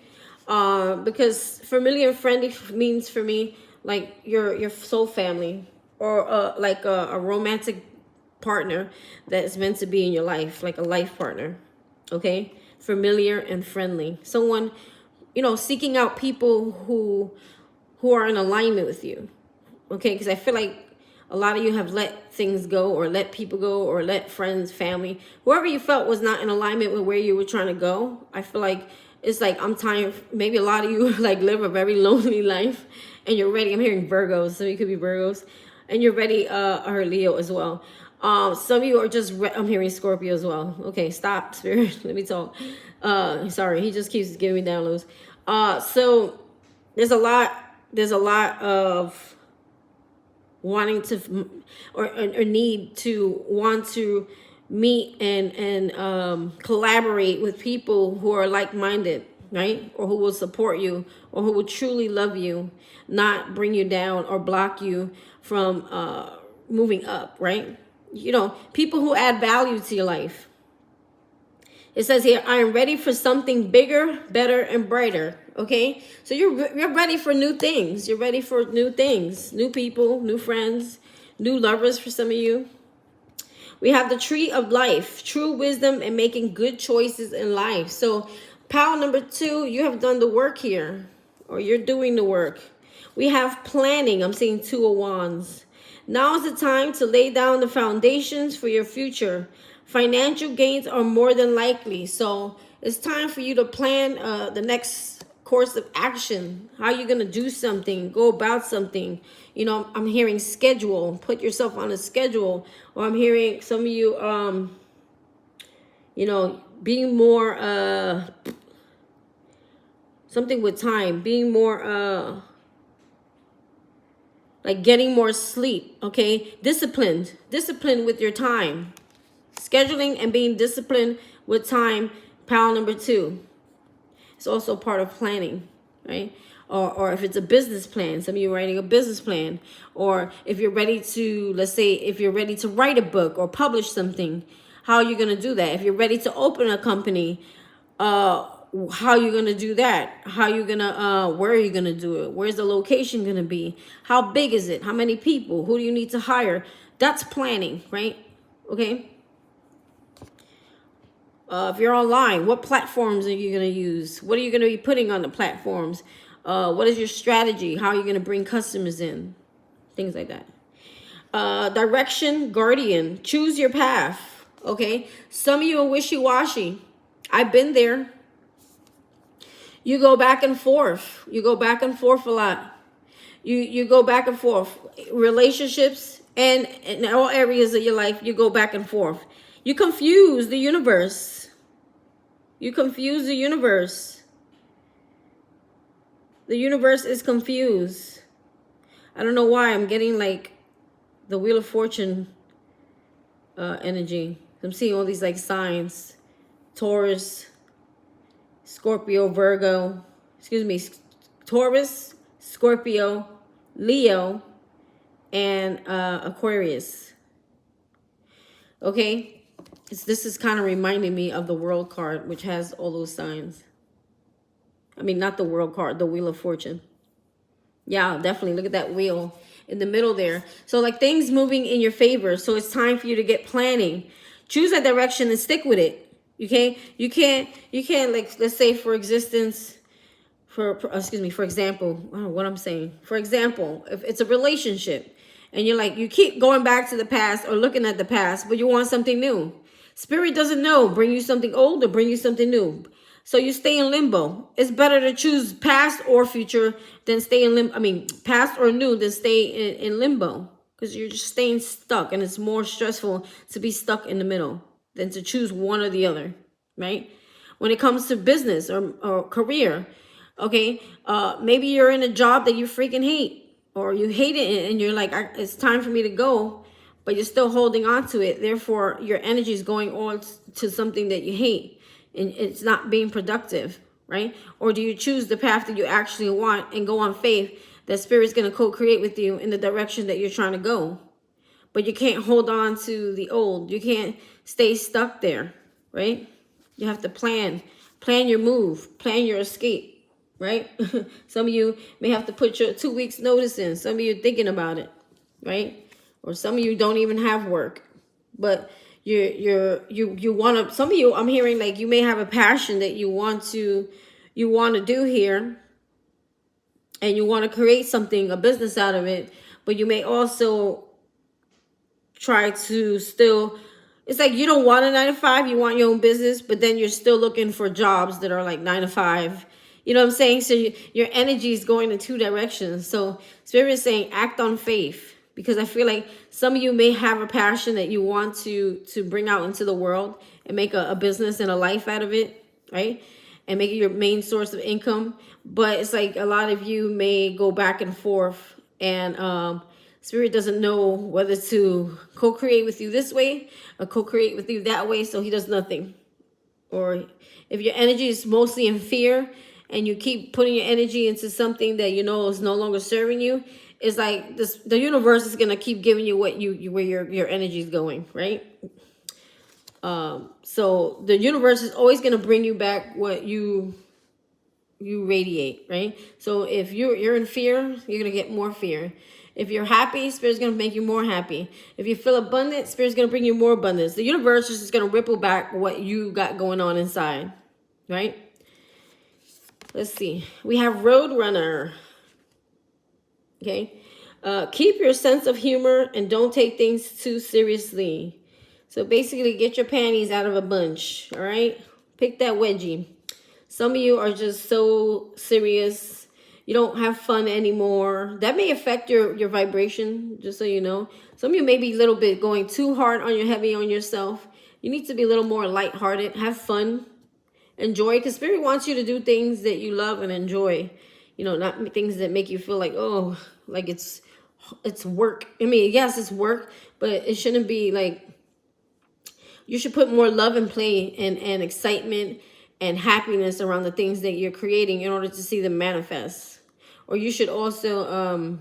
Because familiar and friendly means for me like your soul family. Or a romantic partner that is meant to be in your life. Like a life partner. Okay, familiar and friendly. Someone, you know, seeking out people who are in alignment with you. Okay, because I feel like a lot of you have let things go, or let people go, or let friends, family, whoever you felt was not in alignment with where you were trying to go. I feel like it's like, I'm tired. Maybe a lot of you like live a very lonely life and you're ready. I'm hearing Virgos, so you could be Virgos, and you're ready, or Leo as well. Some of you are just, I'm hearing Scorpio as well. Okay, stop, Spirit. Let me talk. Sorry, he just keeps giving me downloads. So there's a lot of wanting to, or need to want to meet and collaborate with people who are like-minded, right? Or who will support you, or who will truly love you, not bring you down or block you from moving up, right? You know, people who add value to your life. It says here, I am ready for something bigger, better, and brighter. Okay, so you're ready for new things. You're ready for new things, new people, new friends, new lovers for some of you. We have the tree of life, true wisdom and making good choices in life. So pile number 2, you have done the work here, or you're doing the work. We have planning. I'm seeing 2 of wands. Now is the time to lay down the foundations for your future. Financial gains are more than likely. So it's time for you to plan the next course of action. How you're going to do something, go about something. You know, I'm hearing schedule, put yourself on a schedule. Or I'm hearing some of you, you know, being more, something with time, being more, like getting more sleep, okay? Disciplined with your time. Scheduling and being disciplined with time, pile number 2. It's also part of planning, right? Or if it's a business plan, some of you are writing a business plan. Or if you're ready to, let's say, if you're ready to write a book or publish something, how are you going to do that? If you're ready to open a company, how are you going to do that? How are you going to, where are you going to do it? Where's the location going to be? How big is it? How many people? Who do you need to hire? That's planning, right? Okay. If you're online, what platforms are you going to use? What are you going to be putting on the platforms? What is your strategy? How are you going to bring customers in? Things like that. Direction, guardian. Choose your path. Okay. Some of you are wishy-washy. I've been there. You go back and forth. You go back and forth a lot. You go back and forth. Relationships and in all areas of your life, you go back and forth. You confuse the universe. You confuse the universe. The universe is confused. I don't know why I'm getting like the Wheel of Fortune energy. I'm seeing all these like signs. Taurus, Scorpio, Virgo. Excuse me. Taurus, Scorpio, Leo, and Aquarius. Okay. This is kind of reminding me of the World card, which has all those signs. I mean, not the World card, the Wheel of Fortune. Yeah, definitely. Look at that wheel in the middle there. So like things moving in your favor. So it's time for you to get planning. Choose a direction and stick with it. Okay? You can't like, let's say for example, I don't know what I'm saying. For example, if it's a relationship and you're like, you keep going back to the past or looking at the past, but you want something new. Spirit doesn't know, bring you something old or bring you something new. So you stay in limbo. It's better to choose past or future than stay in limbo. I mean, past or new than stay in limbo. Because you're just staying stuck. And it's more stressful to be stuck in the middle than to choose one or the other. Right? When it comes to business or career. Okay? Maybe you're in a job that you freaking hate. Or you hate it and you're like, it's time for me to go. But you're still holding on to it. Therefore, your energy is going on to something that you hate. And it's not being productive, right? Or do you choose the path that you actually want and go on faith that Spirit's going to co-create with you in the direction that you're trying to go? But you can't hold on to the old. You can't stay stuck there, right? You have to plan your move, plan your escape, right? Some of you may have to put your 2 weeks notice in. Some of you are thinking about it, right? Or some of you don't even have work, but you want to, some of you, I'm hearing like you may have a passion that you want to do here, and you want to create something, a business out of it, but you may also try to still, it's like you don't want a 9 to 5, you want your own business, but then you're still looking for jobs that are like 9 to 5. You know what I'm saying? So your energy is going in 2 directions. So Spirit is saying act on faith, because I feel like some of you may have a passion that you want to bring out into the world and make a business and a life out of it, right? And make it your main source of income. But it's like a lot of you may go back and forth, and Spirit doesn't know whether to co-create with you this way or co-create with you that way, so he does nothing. Or if your energy is mostly in fear and you keep putting your energy into something that you know is no longer serving you, it's like this, the universe is gonna keep giving you what where your energy is going, right? So the universe is always gonna bring you back what you radiate, right? So if you're in fear, you're gonna get more fear. If you're happy, Spirit's gonna make you more happy. If you feel abundant, Spirit's gonna bring you more abundance. The universe is just gonna ripple back what you got going on inside, right? Let's see. We have Roadrunner. Okay. Keep your sense of humor and don't take things too seriously. So basically, get your panties out of a bunch. All right. Pick that wedgie. Some of you are just so serious. You don't have fun anymore. That may affect your vibration, just so you know. Some of you may be a little bit going too hard on your heavy on yourself. You need to be a little more lighthearted. Have fun. Enjoy, because Spirit wants you to do things that you love and enjoy. You know, not things that make you feel like, oh, like it's work. I mean, yes, it's work, but it shouldn't be like, you should put more love and play and excitement and happiness around the things that you're creating in order to see them manifest. Or you should also,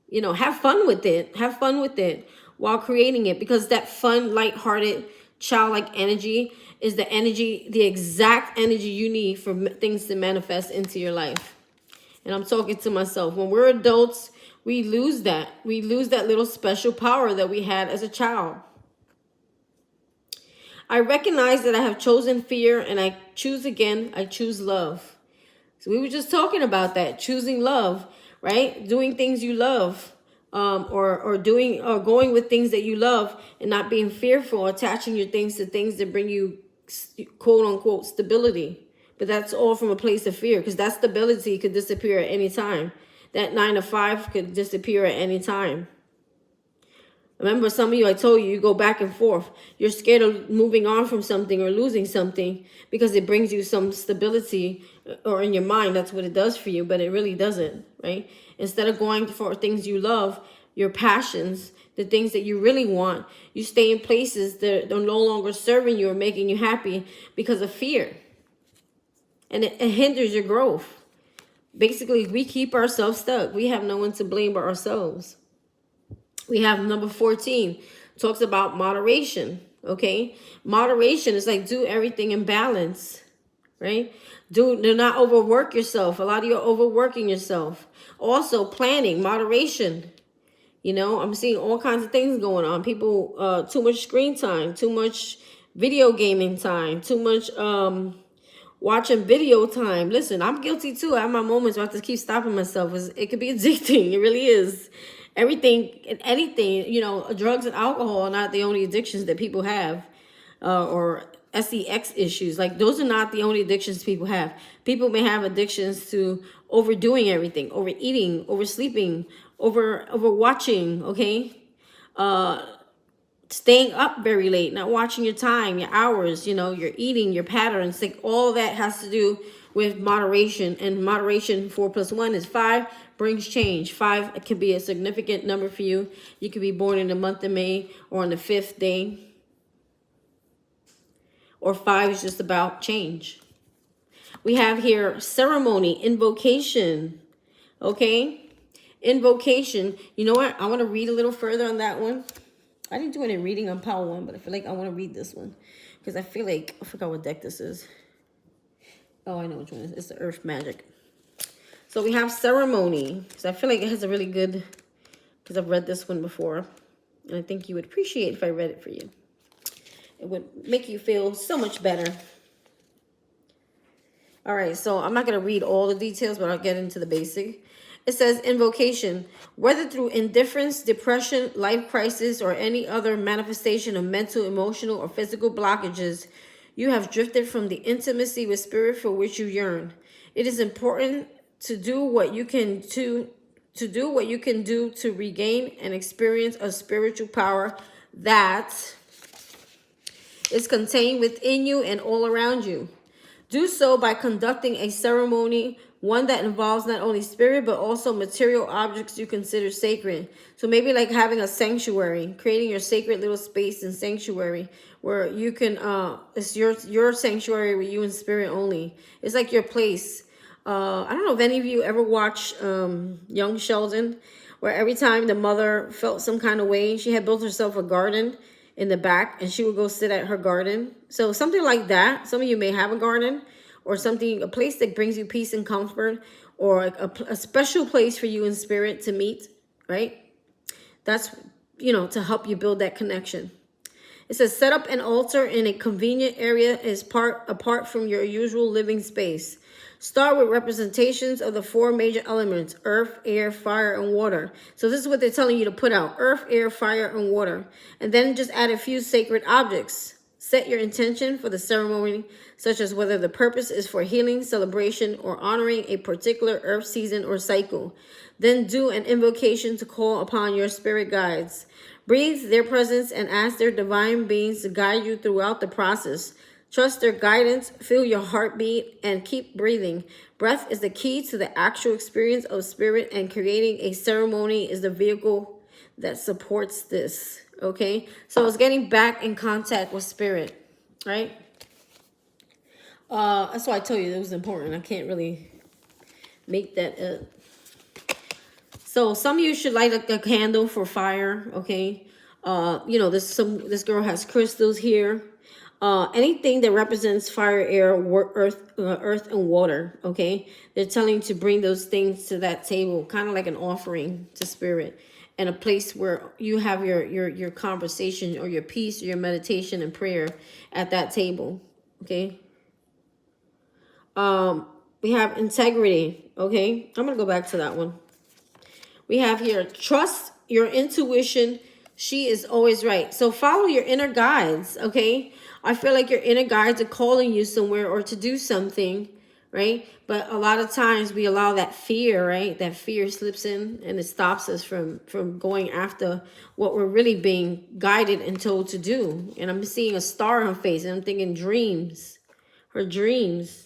you know, have fun with it. Have fun with it while creating it, because that fun, lighthearted, childlike energy is the energy, the exact energy you need for things to manifest into your life. And I'm talking to myself. When we're adults, we lose that. We lose that little special power that we had as a child. I recognize that I have chosen fear, and I choose again. I choose love. So we were just talking about that, choosing love, right? Doing things you love, or going with things that you love, and not being fearful, attaching your things to things that bring you quote unquote stability. But that's all from a place of fear, because that stability could disappear at any time. That 9 to 5 could disappear at any time. Remember, some of you, I told you, you go back and forth. You're scared of moving on from something or losing something because it brings you some stability, or in your mind, that's what it does for you, but it really doesn't, right? Instead of going for things you love, your passions, the things that you really want, you stay in places that are no longer serving you or making you happy because of fear. And it hinders your growth. Basically, we keep ourselves stuck. We have no one to blame but ourselves. We have number 14, talks about moderation, okay? Moderation is like do everything in balance, right? Do not overwork yourself. A lot of you are overworking yourself. Also, planning, moderation. You know, I'm seeing all kinds of things going on. People, too much screen time, too much video gaming time, too much watching video time. Listen, I'm guilty too. I have my moments where I have to keep stopping myself. It could be addicting. It really is. Anything, you know, drugs and alcohol are not the only addictions that people have, or sex issues. Like, those are not the only addictions people have. People may have addictions to overdoing everything, overeating, oversleeping, over watching, okay? Staying up very late, not watching your time, your hours, you know, your eating, your patterns. Like, all that has to do with moderation. And moderation, 4 + 1 is 5, brings change. 5 can be a significant number for you. You could be born in the month of May or on the 5th day. Or 5 is just about change. We have here ceremony, invocation. Okay? Invocation. You know what? I want to read a little further on that one. I didn't do any reading on Power 1, but I feel like I want to read this one. Because I feel like, I forgot what deck this is. Oh, I know which one it is. It's the Earth Magic. So we have ceremony. So I feel like it has a really good, because I've read this one before. And I think you would appreciate if I read it for you. It would make you feel so much better. All right, so I'm not going to read all the details, but I'll get into the basic. It says, invocation, whether through indifference, depression, life crisis, or any other manifestation of mental, emotional, or physical blockages, you have drifted from the intimacy with spirit for which you yearn. It is important to do what you can do to regain and experience a spiritual power that is contained within you and all around you. Do so by conducting a ceremony, one that involves not only spirit, but also material objects you consider sacred. So maybe like having a sanctuary, creating your sacred little space and sanctuary where you can, it's your sanctuary with you in spirit only. It's like your place. I don't know if any of you ever watched Young Sheldon, where every time the mother felt some kind of way, she had built herself a garden in the back and she would go sit at her garden. So something like that. Some of you may have a garden or something, a place that brings you peace and comfort, or a special place for you in spirit to meet, right? That's, you know, to help you build that connection. It says set up an altar in a convenient area apart from your usual living space. Start with representations of the four major elements: earth, air, fire, and water. So this is what they're telling you to put out: earth, air, fire, and water. And then just add a few sacred objects. Set your intention for the ceremony, such as whether the purpose is for healing, celebration, or honoring a particular earth season or cycle. Then do an invocation to call upon your spirit guides. Breathe their presence and ask their divine beings to guide you throughout the process. Trust their guidance, feel your heartbeat, and keep breathing. Breath is the key to the actual experience of spirit, and creating a ceremony is the vehicle that supports this. Okay? So it's getting back in contact with spirit, right? That's why I told you it was important. I can't really make that up. So some of you should light a candle for fire, okay? You know, this girl has crystals here. Anything that represents fire, air, earth, and water, okay? They're telling you to bring those things to that table, kind of like an offering to spirit, and a place where you have your conversation or your peace or your meditation and prayer at that table, okay? We have integrity, okay? I'm going to go back to that one. We have here, trust your intuition. She is always right. So follow your inner guides, okay? I feel like your inner guides are calling you somewhere or to do something, right? But a lot of times we allow that fear, right? That fear slips in and it stops us from going after what we're really being guided and told to do. And I'm seeing a star on her face and I'm thinking dreams, her dreams,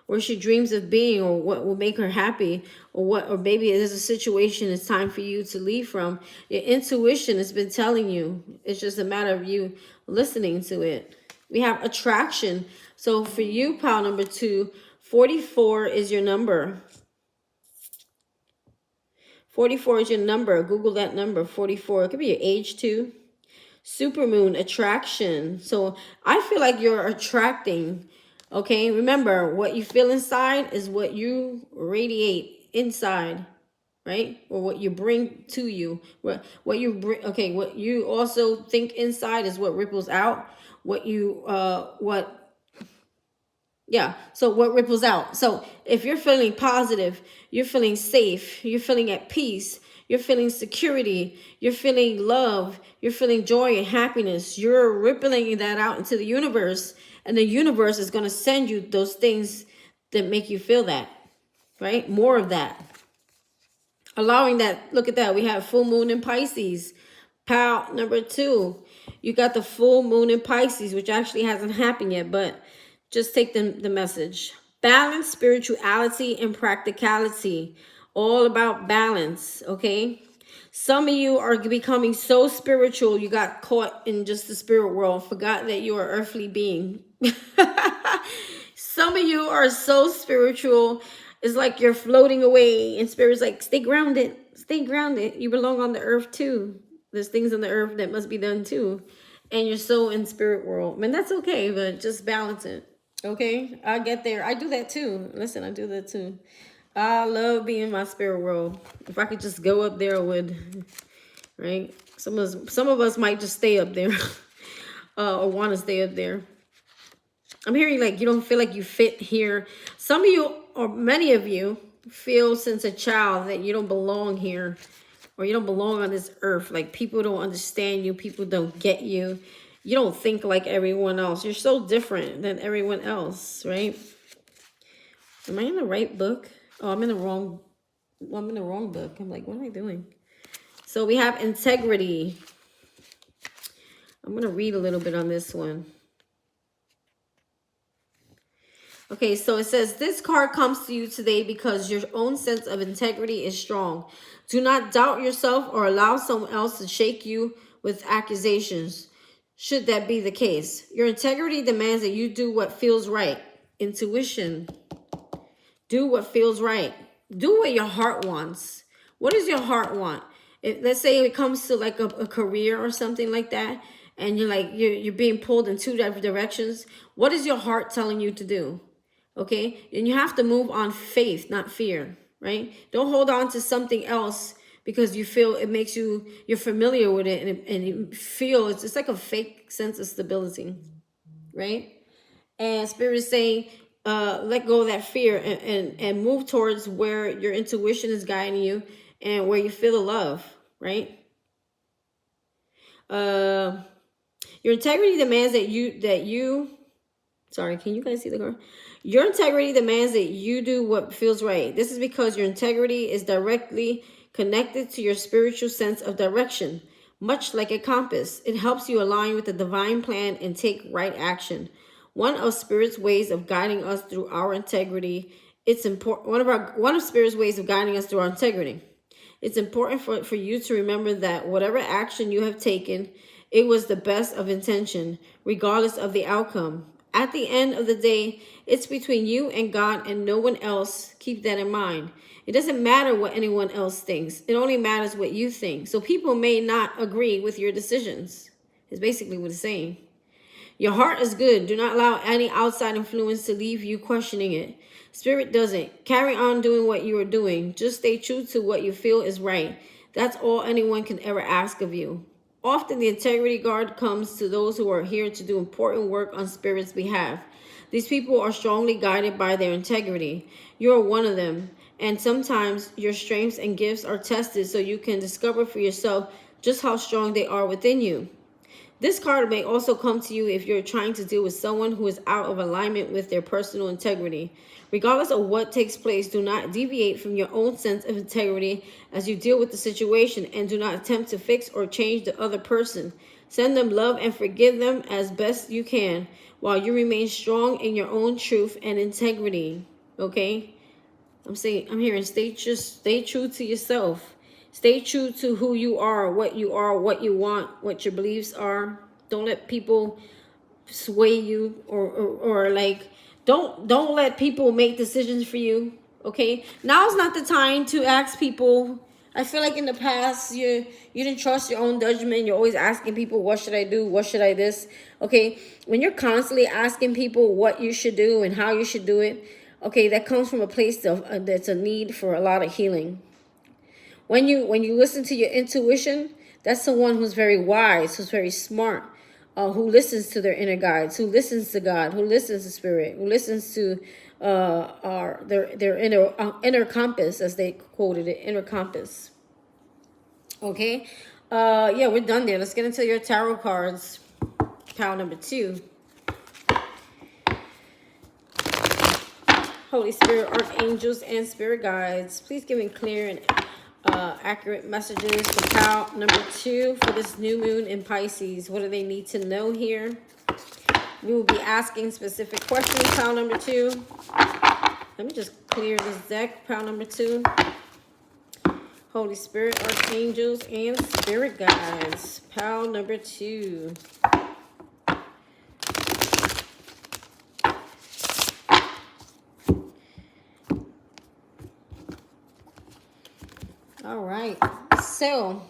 where she dreams of being, or what will make her happy, or maybe there's a situation it's time for you to leave from. Your intuition has been telling you. It's just a matter of you listening to it. We have attraction. So for you, pile number 2, 44 is your number. 44 is your number. Google that number, 44. It could be your age too. Supermoon, attraction. So I feel like you're attracting. Okay, remember, what you feel inside is what you radiate inside, right? Or what you bring to you. What you bring, okay, what you also think inside is what ripples out. So what ripples out. So if you're feeling positive, you're feeling safe, you're feeling at peace, you're feeling security, you're feeling love, you're feeling joy and happiness, you're rippling that out into the universe. And the universe is going to send you those things that make you feel that, right? More of that. Allowing that. Look at that. We have full moon in Pisces. Pile number 2. You got the full moon in Pisces, which actually hasn't happened yet, but just take the message. Balance, spirituality, and practicality. All about balance, okay? Some of you are becoming so spiritual, you got caught in just the spirit world, forgot that you are an earthly being. Some of you are so spiritual, it's like you're floating away, and spirit's like, stay grounded, stay grounded. You belong on the earth too. There's things on the earth that must be done too. And you're so in spirit world. I mean, that's okay, but just balance it, okay? I get there. I do that too. Listen, I do that too. I love being in my spirit world. If I could just go up there, I would, right? Some of us might just stay up there. or want to stay up there. I'm hearing like you don't feel like you fit here. Some of you, or many of you, feel since a child that you don't belong here, or you don't belong on this earth. Like people don't understand you, people don't get you. You don't think like everyone else. You're so different than everyone else, right? Am I in the right book? Oh, I'm in the wrong. Well, I'm in the wrong book. I'm like, what am I doing? So we have integrity. I'm going to read a little bit on this one. Okay, so it says, this card comes to you today because your own sense of integrity is strong. Do not doubt yourself or allow someone else to shake you with accusations, should that be the case. Your integrity demands that you do what feels right. Intuition. Do what feels right. Do what your heart wants. What does your heart want? If, let's say it comes to like a career or something like that, and you're being pulled in two different directions. What is your heart telling you to do? Okay, and you have to move on faith, not fear, right? Don't hold on to something else because you feel it makes you, you're familiar with it, and you feel it's like a fake sense of stability, right? And Spirit is saying, let go of that fear and move towards where your intuition is guiding you and where you feel the love, right? Your integrity demands that you sorry, can you guys see the card? Your integrity demands that you do what feels right. This is because your integrity is directly connected to your spiritual sense of direction. Much like a compass, it helps you align with the divine plan and take right action. One of Spirit's ways of guiding us through our integrity, it's important. One of Spirit's ways of guiding us through our integrity. It's important for you to remember that whatever action you have taken, it was the best of intention, regardless of the outcome. At the end of the day, it's between you and God and no one else. Keep that in mind. It doesn't matter what anyone else thinks. It only matters what you think. So people may not agree with your decisions. It's basically what it's saying. Your heart is good. Do not allow any outside influence to leave you questioning it. Spirit doesn't. Carry on doing what you are doing. Just stay true to what you feel is right. That's all anyone can ever ask of you. Often the integrity guard comes to those who are here to do important work on Spirit's behalf. These people are strongly guided by their integrity. You are one of them. And sometimes your strengths and gifts are tested so you can discover for yourself just how strong they are within you. This card may also come to you if you're trying to deal with someone who is out of alignment with their personal integrity. Regardless of what takes place, do not deviate from your own sense of integrity as you deal with the situation, and do not attempt to fix or change the other person. Send them love and forgive them as best you can while you remain strong in your own truth and integrity. Okay? I'm hearing stay true to yourself. Stay true to who you are, what you want, what your beliefs are. Don't let people sway you or like don't let people make decisions for you. Okay? Now's not the time to ask people. I feel like in the past you didn't trust your own judgment. You're always asking people, what should I do? What should I this? Okay? When you're constantly asking people what you should do and how you should do it, okay, that comes from a place of that's a need for a lot of healing. When you listen to your intuition, that's someone who's very wise, who's very smart, who listens to their inner guides, who listens to God, who listens to Spirit, who listens to their inner compass, as they quoted it, inner compass. Okay, yeah, we're done there. Let's get into your tarot cards. Pile number 2. Holy Spirit, archangels, and spirit guides, please give me clear and accurate messages for pile number 2 for this new moon in Pisces. What do they need to know here? We will be asking specific questions. Pile number 2. Let me just clear this deck. Pile number 2. Holy Spirit, archangels, and spirit guides. Pile number 2. All right, so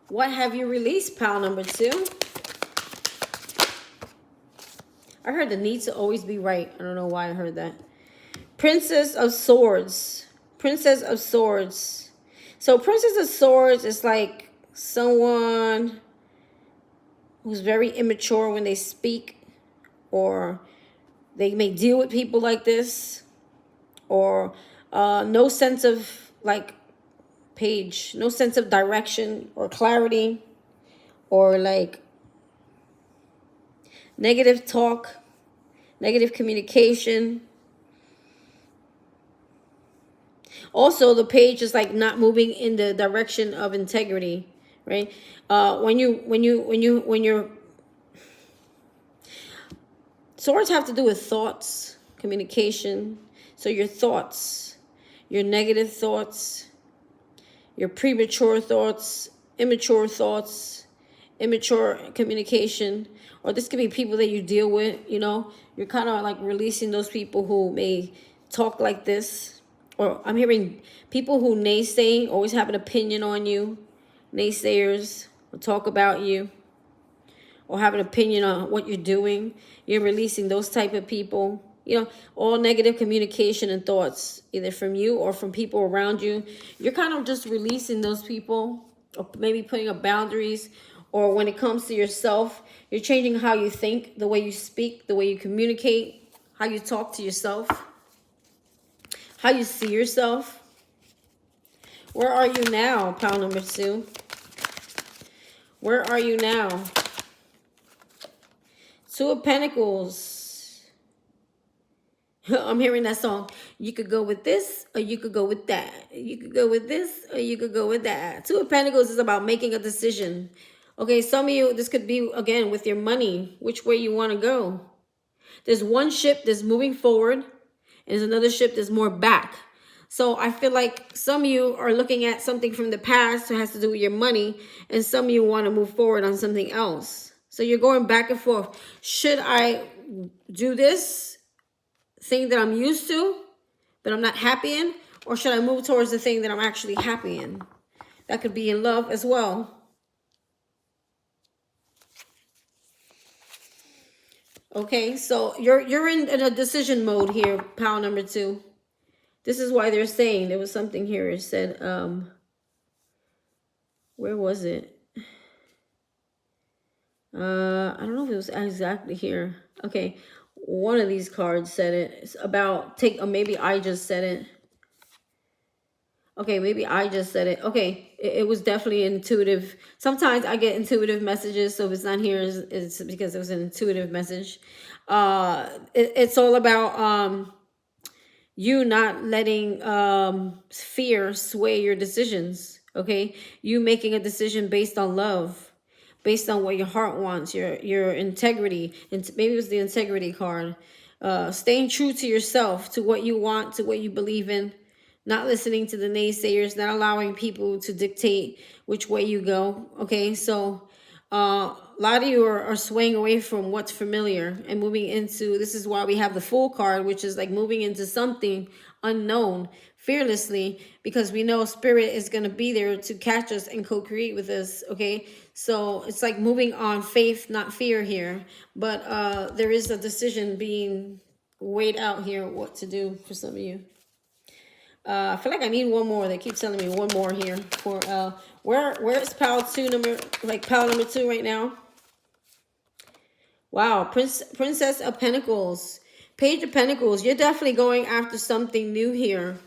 what have you released, pile number 2? I heard the need to always be right. I don't know why I heard that. Princess of Swords. Princess of Swords. So Princess of Swords is like someone who's very immature when they speak, or they may deal with people like this, or no sense of like no sense of direction or clarity, or like negative talk, negative communication. Also, the page is like not moving in the direction of integrity, right? When you're swords have to do with thoughts, communication. So your thoughts, your negative thoughts, your premature thoughts, immature communication, or this could be people that you deal with, you know, you're kind of like releasing those people who may talk like this. Or I'm hearing people who naysay, always have an opinion on you, naysayers, will talk about you, or have an opinion on what you're doing. You're releasing those type of people. You know, all negative communication and thoughts, either from you or from people around you. You're kind of just releasing those people, or maybe putting up boundaries. Or when it comes to yourself, you're changing how you think, the way you speak, the way you communicate, how you talk to yourself, how you see yourself. Where are you now, pile number 2? Where are you now? 2 of Pentacles. I'm hearing that song. You could go with this, or you could go with that. You could go with this, or you could go with that. 2 of Pentacles is about making a decision. Okay, some of you, this could be, again, with your money, which way you want to go. There's one ship that's moving forward, and there's another ship that's more back. So I feel like some of you are looking at something from the past that has to do with your money, and some of you want to move forward on something else. So you're going back and forth. Should I do this thing that I'm used to, but I'm not happy in? Or should I move towards the thing that I'm actually happy in? That could be in love as well. Okay, so you're in a decision mode here, pile number 2. This is why they're saying, there was something here. It said, where was it? I don't know if it was exactly here. Okay, one of these cards said it. It's about or maybe I just said it. Okay, maybe I just said it. Okay, it was definitely intuitive. Sometimes I get intuitive messages, so if it's not here, it's because it was an intuitive message. It's all about you not letting fear sway your decisions. Okay, you making a decision based on love, based on what your heart wants, your integrity. And maybe it was the integrity card. Staying true to yourself, to what you want, to what you believe in. Not listening to the naysayers, not allowing people to dictate which way you go. Okay, so a lot of you are swaying away from what's familiar and moving into, this is why we have the Fool card, which is like moving into something unknown fearlessly, because we know Spirit is going to be there to catch us and co-create with us. Okay, so it's like moving on faith, not fear here. But there is a decision being weighed out here, what to do for some of you. I feel like I need one more. They keep telling me one more here. For where's pile 2 pile number 2 right now? Wow, Princess of Pentacles, Page of Pentacles. You're definitely going after something new here.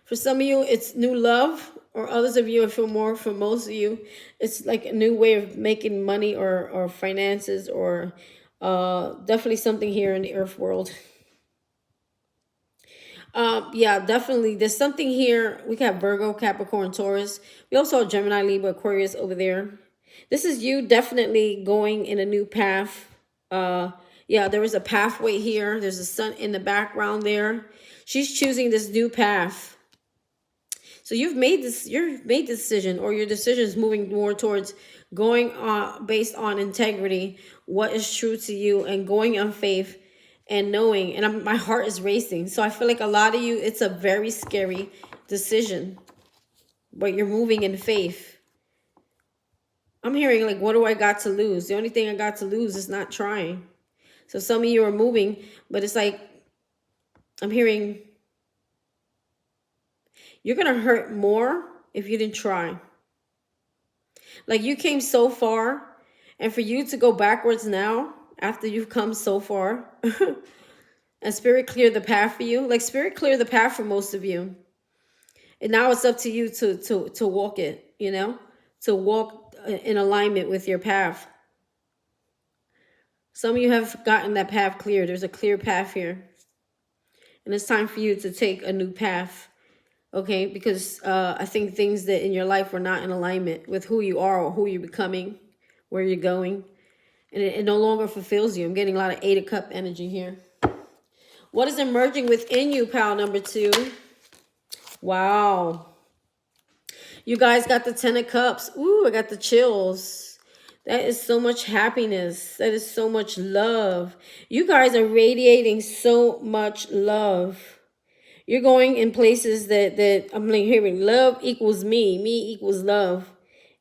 For some of you, it's new love, or others of you, for most of you, it's like a new way of making money or finances, or definitely something here in the earth world. Yeah, definitely. There's something here. We have Virgo, Capricorn, Taurus. We also have Gemini, Libra, Aquarius over there. This is you definitely going in a new path. Yeah, there is a pathway here. There's a sun in the background there. She's choosing this new path. So you've made this decision, or your decision is moving more towards going based on integrity, what is true to you, and going on faith. And knowing, and my heart is racing. So I feel like a lot of you, it's a very scary decision, but you're moving in faith. I'm hearing like, what do I got to lose? The only thing I got to lose is not trying. So some of you are moving, but it's like, I'm hearing you're going to hurt more if you didn't try. Like you came so far, And for you to go backwards now, after you've come so far, and Spirit cleared the path for you. Like Spirit cleared the path for most of you. And now it's up to you to walk it, you know, to walk in alignment with your path. Some of you have gotten that path clear. There's a clear path here. And it's time for you to take a new path, okay? Because I think things that in your life were not in alignment with who you are or who you're becoming, where you're going. And it no longer fulfills you. I'm getting a lot of 8 of Cup energy here. What is emerging within you, pile number 2? Wow. You guys got the 10 of Cups. Ooh, I got the chills. That is so much happiness. That is so much love. You guys are radiating so much love. You're going in places that I'm like hearing love equals me equals love.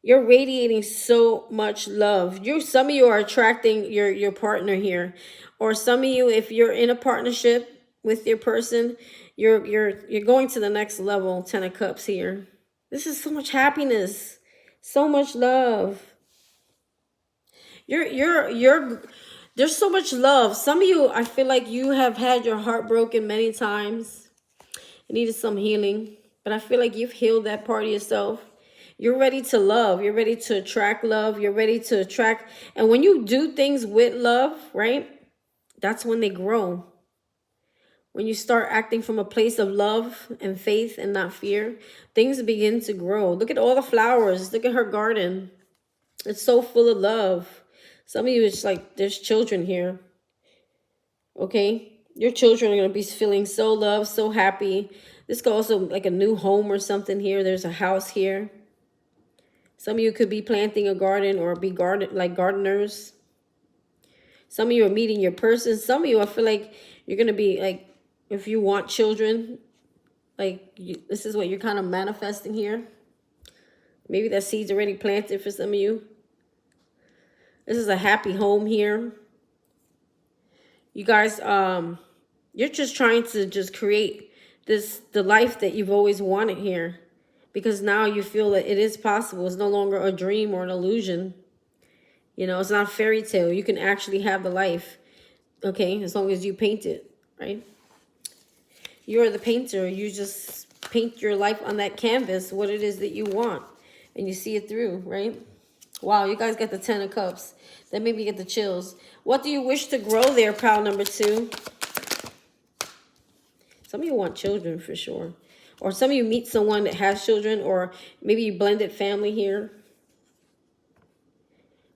You're radiating so much love. Some of you are attracting your partner here. Or some of you, if you're in a partnership with your person, you're going to the next level. 10 of Cups here. This is so much happiness. So much love. There's so much love. Some of you, I feel like you have had your heart broken many times. You needed some healing. But I feel like you've healed that part of yourself. You're ready to love. You're ready to attract love. You're ready to attract. And when you do things with love, right? That's when they grow. When you start acting from a place of love and faith and not fear, things begin to grow. Look at all the flowers. Look at her garden. It's so full of love. Some of you, it's like there's children here. Okay? Your children are going to be feeling so loved, so happy. This could also like a new home or something here. There's a house here. Some of you could be planting a garden or be gardeners. Some of you are meeting your person. Some of you, I feel like you're going to be like, if you want children, like this is what you're kind of manifesting here. Maybe that seed's already planted for some of you. This is a happy home here. You guys, you're just trying to just create the life that you've always wanted here. Because now you feel that it is possible. It's no longer a dream or an illusion. You know, it's not a fairy tale. You can actually have the life. Okay, as long as you paint it, right? You're the painter. You just paint your life on that canvas, what it is that you want. And you see it through, right? Wow, you guys got the 10 of Cups. That made me get the chills. What do you wish to grow there, pile number 2? Some of you want children for sure. Or some of you meet someone that has children, or maybe you blended family here.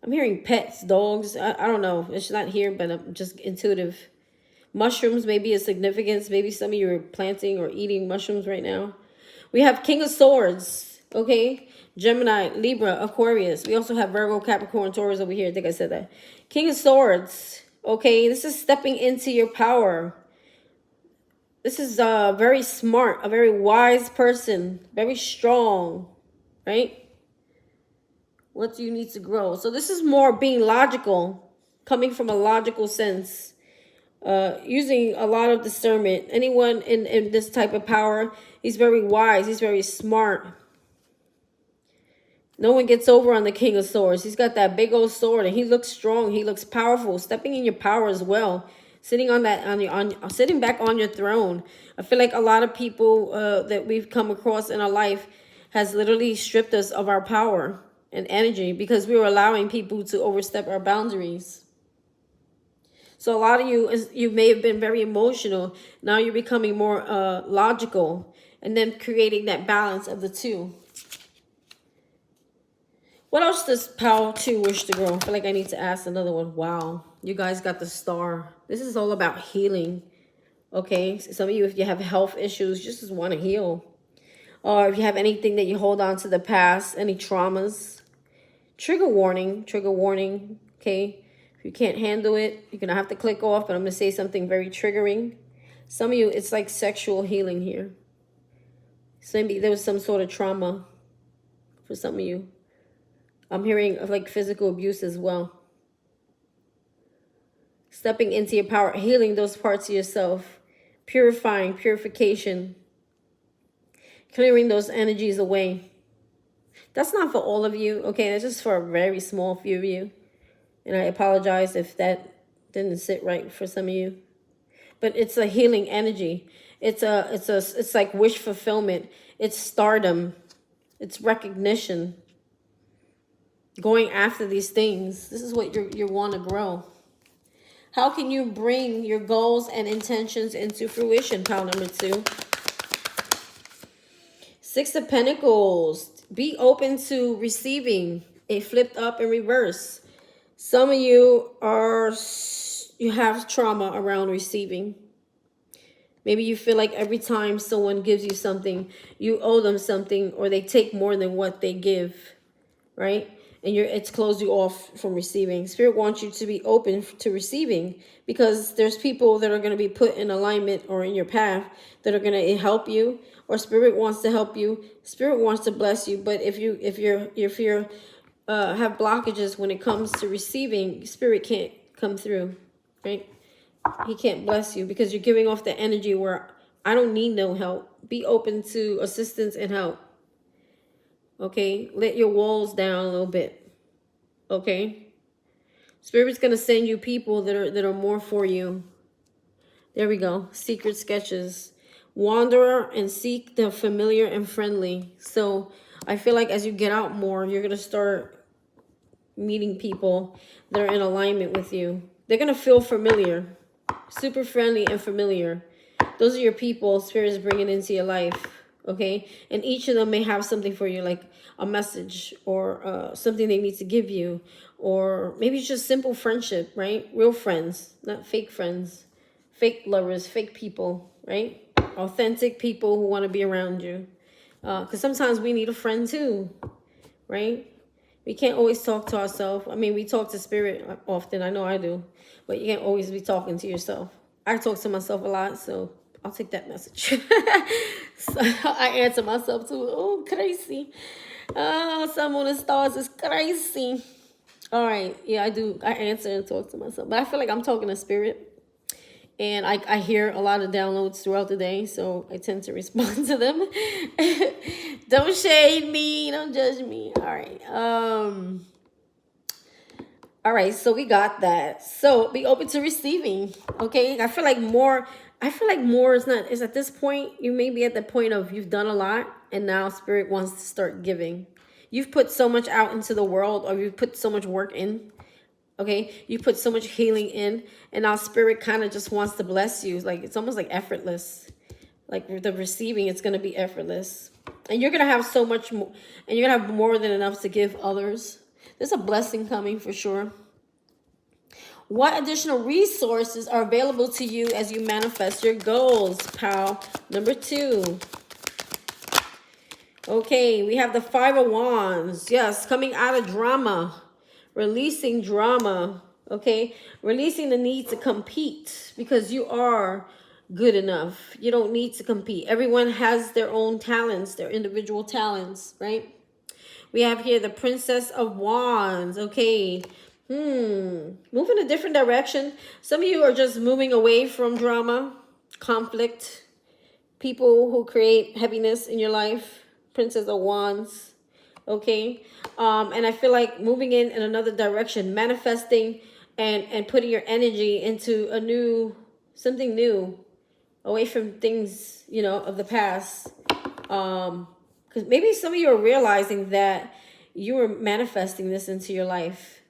I'm hearing pets, dogs. I don't know. It's not here, but I'm just intuitive. Mushrooms may be a significance. Maybe some of you are planting or eating mushrooms right now. We have King of Swords, okay? Gemini, Libra, Aquarius. We also have Virgo, Capricorn, Taurus over here. I think I said that. King of Swords, okay? This is stepping into your power. This is very smart, a very wise person, very strong, right? What do you need to grow? So this is more being logical, coming from a logical sense, using a lot of discernment. Anyone in this type of power, he's very wise, he's very smart. No one gets over on the King of Swords. He's got that big old sword, and he looks strong, he looks powerful, stepping in your power as well. Sitting on that, sitting back on your throne. I feel like a lot of people that we've come across in our life has literally stripped us of our power and energy because we were allowing people to overstep our boundaries. So a lot of you may have been very emotional. Now you're becoming more logical and then creating that balance of the two. What else does Pile 2 wish to grow? I feel like I need to ask another one. Wow. You guys got the Star. This is all about healing. Okay. Some of you, if you have health issues, you just want to heal. Or if you have anything that you hold on to the past, any traumas. Trigger warning. Trigger warning. Okay. If you can't handle it, you're going to have to click off. But I'm going to say something very triggering. Some of you, it's like sexual healing here. So maybe there was some sort of trauma for some of you. I'm hearing of like physical abuse as well. Stepping into your power, healing those parts of yourself, purifying, purification, clearing those energies away. That's not for all of you, okay? That's just for a very small few of you. And I apologize if that didn't sit right for some of you. But it's a healing energy. It's like wish fulfillment. It's stardom. It's recognition. Going after these things. This is what you want to grow. How can you bring your goals and intentions into fruition? Pile number 2. 6 of Pentacles. Be open to receiving. It flipped up in reverse. Some of you have trauma around receiving. Maybe you feel like every time someone gives you something, you owe them something, or they take more than what they give, right? And it's closed you off from receiving. Spirit wants you to be open to receiving, because there's people that are going to be put in alignment or in your path that are going to help you, or Spirit wants to help you. Spirit wants to bless you, but if you have blockages when it comes to receiving, Spirit can't come through, right? He can't bless you because you're giving off the energy where I don't need no help. Be open to assistance and help. Okay? Let your walls down a little bit. Okay? Spirit's going to send you people that are more for you. There we go. Secret sketches. Wanderer and seek the familiar and friendly. So I feel like as you get out more, you're going to start meeting people that are in alignment with you. They're going to feel familiar. Super friendly and familiar. Those are your people Spirit is bringing into your life. Okay? And each of them may have something for you, like a message or something they need to give you. Or maybe it's just simple friendship, right? Real friends, not fake friends. Fake lovers, fake people, right? Authentic people who want to be around you. Because sometimes we need a friend too, right? We can't always talk to ourselves. I mean, we talk to Spirit often. I know I do. But you can't always be talking to yourself. I talk to myself a lot, so I'll take that message. So I answer myself too. Oh, crazy. Sun, Moon, and Stars is crazy. All right. Yeah, I do. I answer and talk to myself. But I feel like I'm talking to Spirit. And I hear a lot of downloads throughout the day, so I tend to respond to them. Don't shade me. Don't judge me. All right. All right, so we got that. So be open to receiving. Okay. I feel like more is at this point, you may be at the point of you've done a lot and now Spirit wants to start giving. You've put so much out into the world, or you've put so much work in. Okay, you put so much healing in, and now Spirit kind of just wants to bless you. Like it's almost like effortless. Like with the receiving, it's going to be effortless. And you're going to have so much more, and you're going to have more than enough to give others. There's a blessing coming for sure. What additional resources are available to you as you manifest your goals, pal? Number 2. Okay, we have the 5 of Wands. Yes, coming out of drama. Releasing drama. Okay, releasing the need to compete because you are good enough. You don't need to compete. Everyone has their own talents, their individual talents, right? We have here the Princess of Wands. Okay. Moving a different direction. Some of you are just moving away from drama, conflict, people who create heaviness in your life. Princess of Wands. Okay. And I feel like moving in another direction, manifesting and putting your energy into something new, away from things, of the past. Because maybe some of you are realizing that you are manifesting this into your life.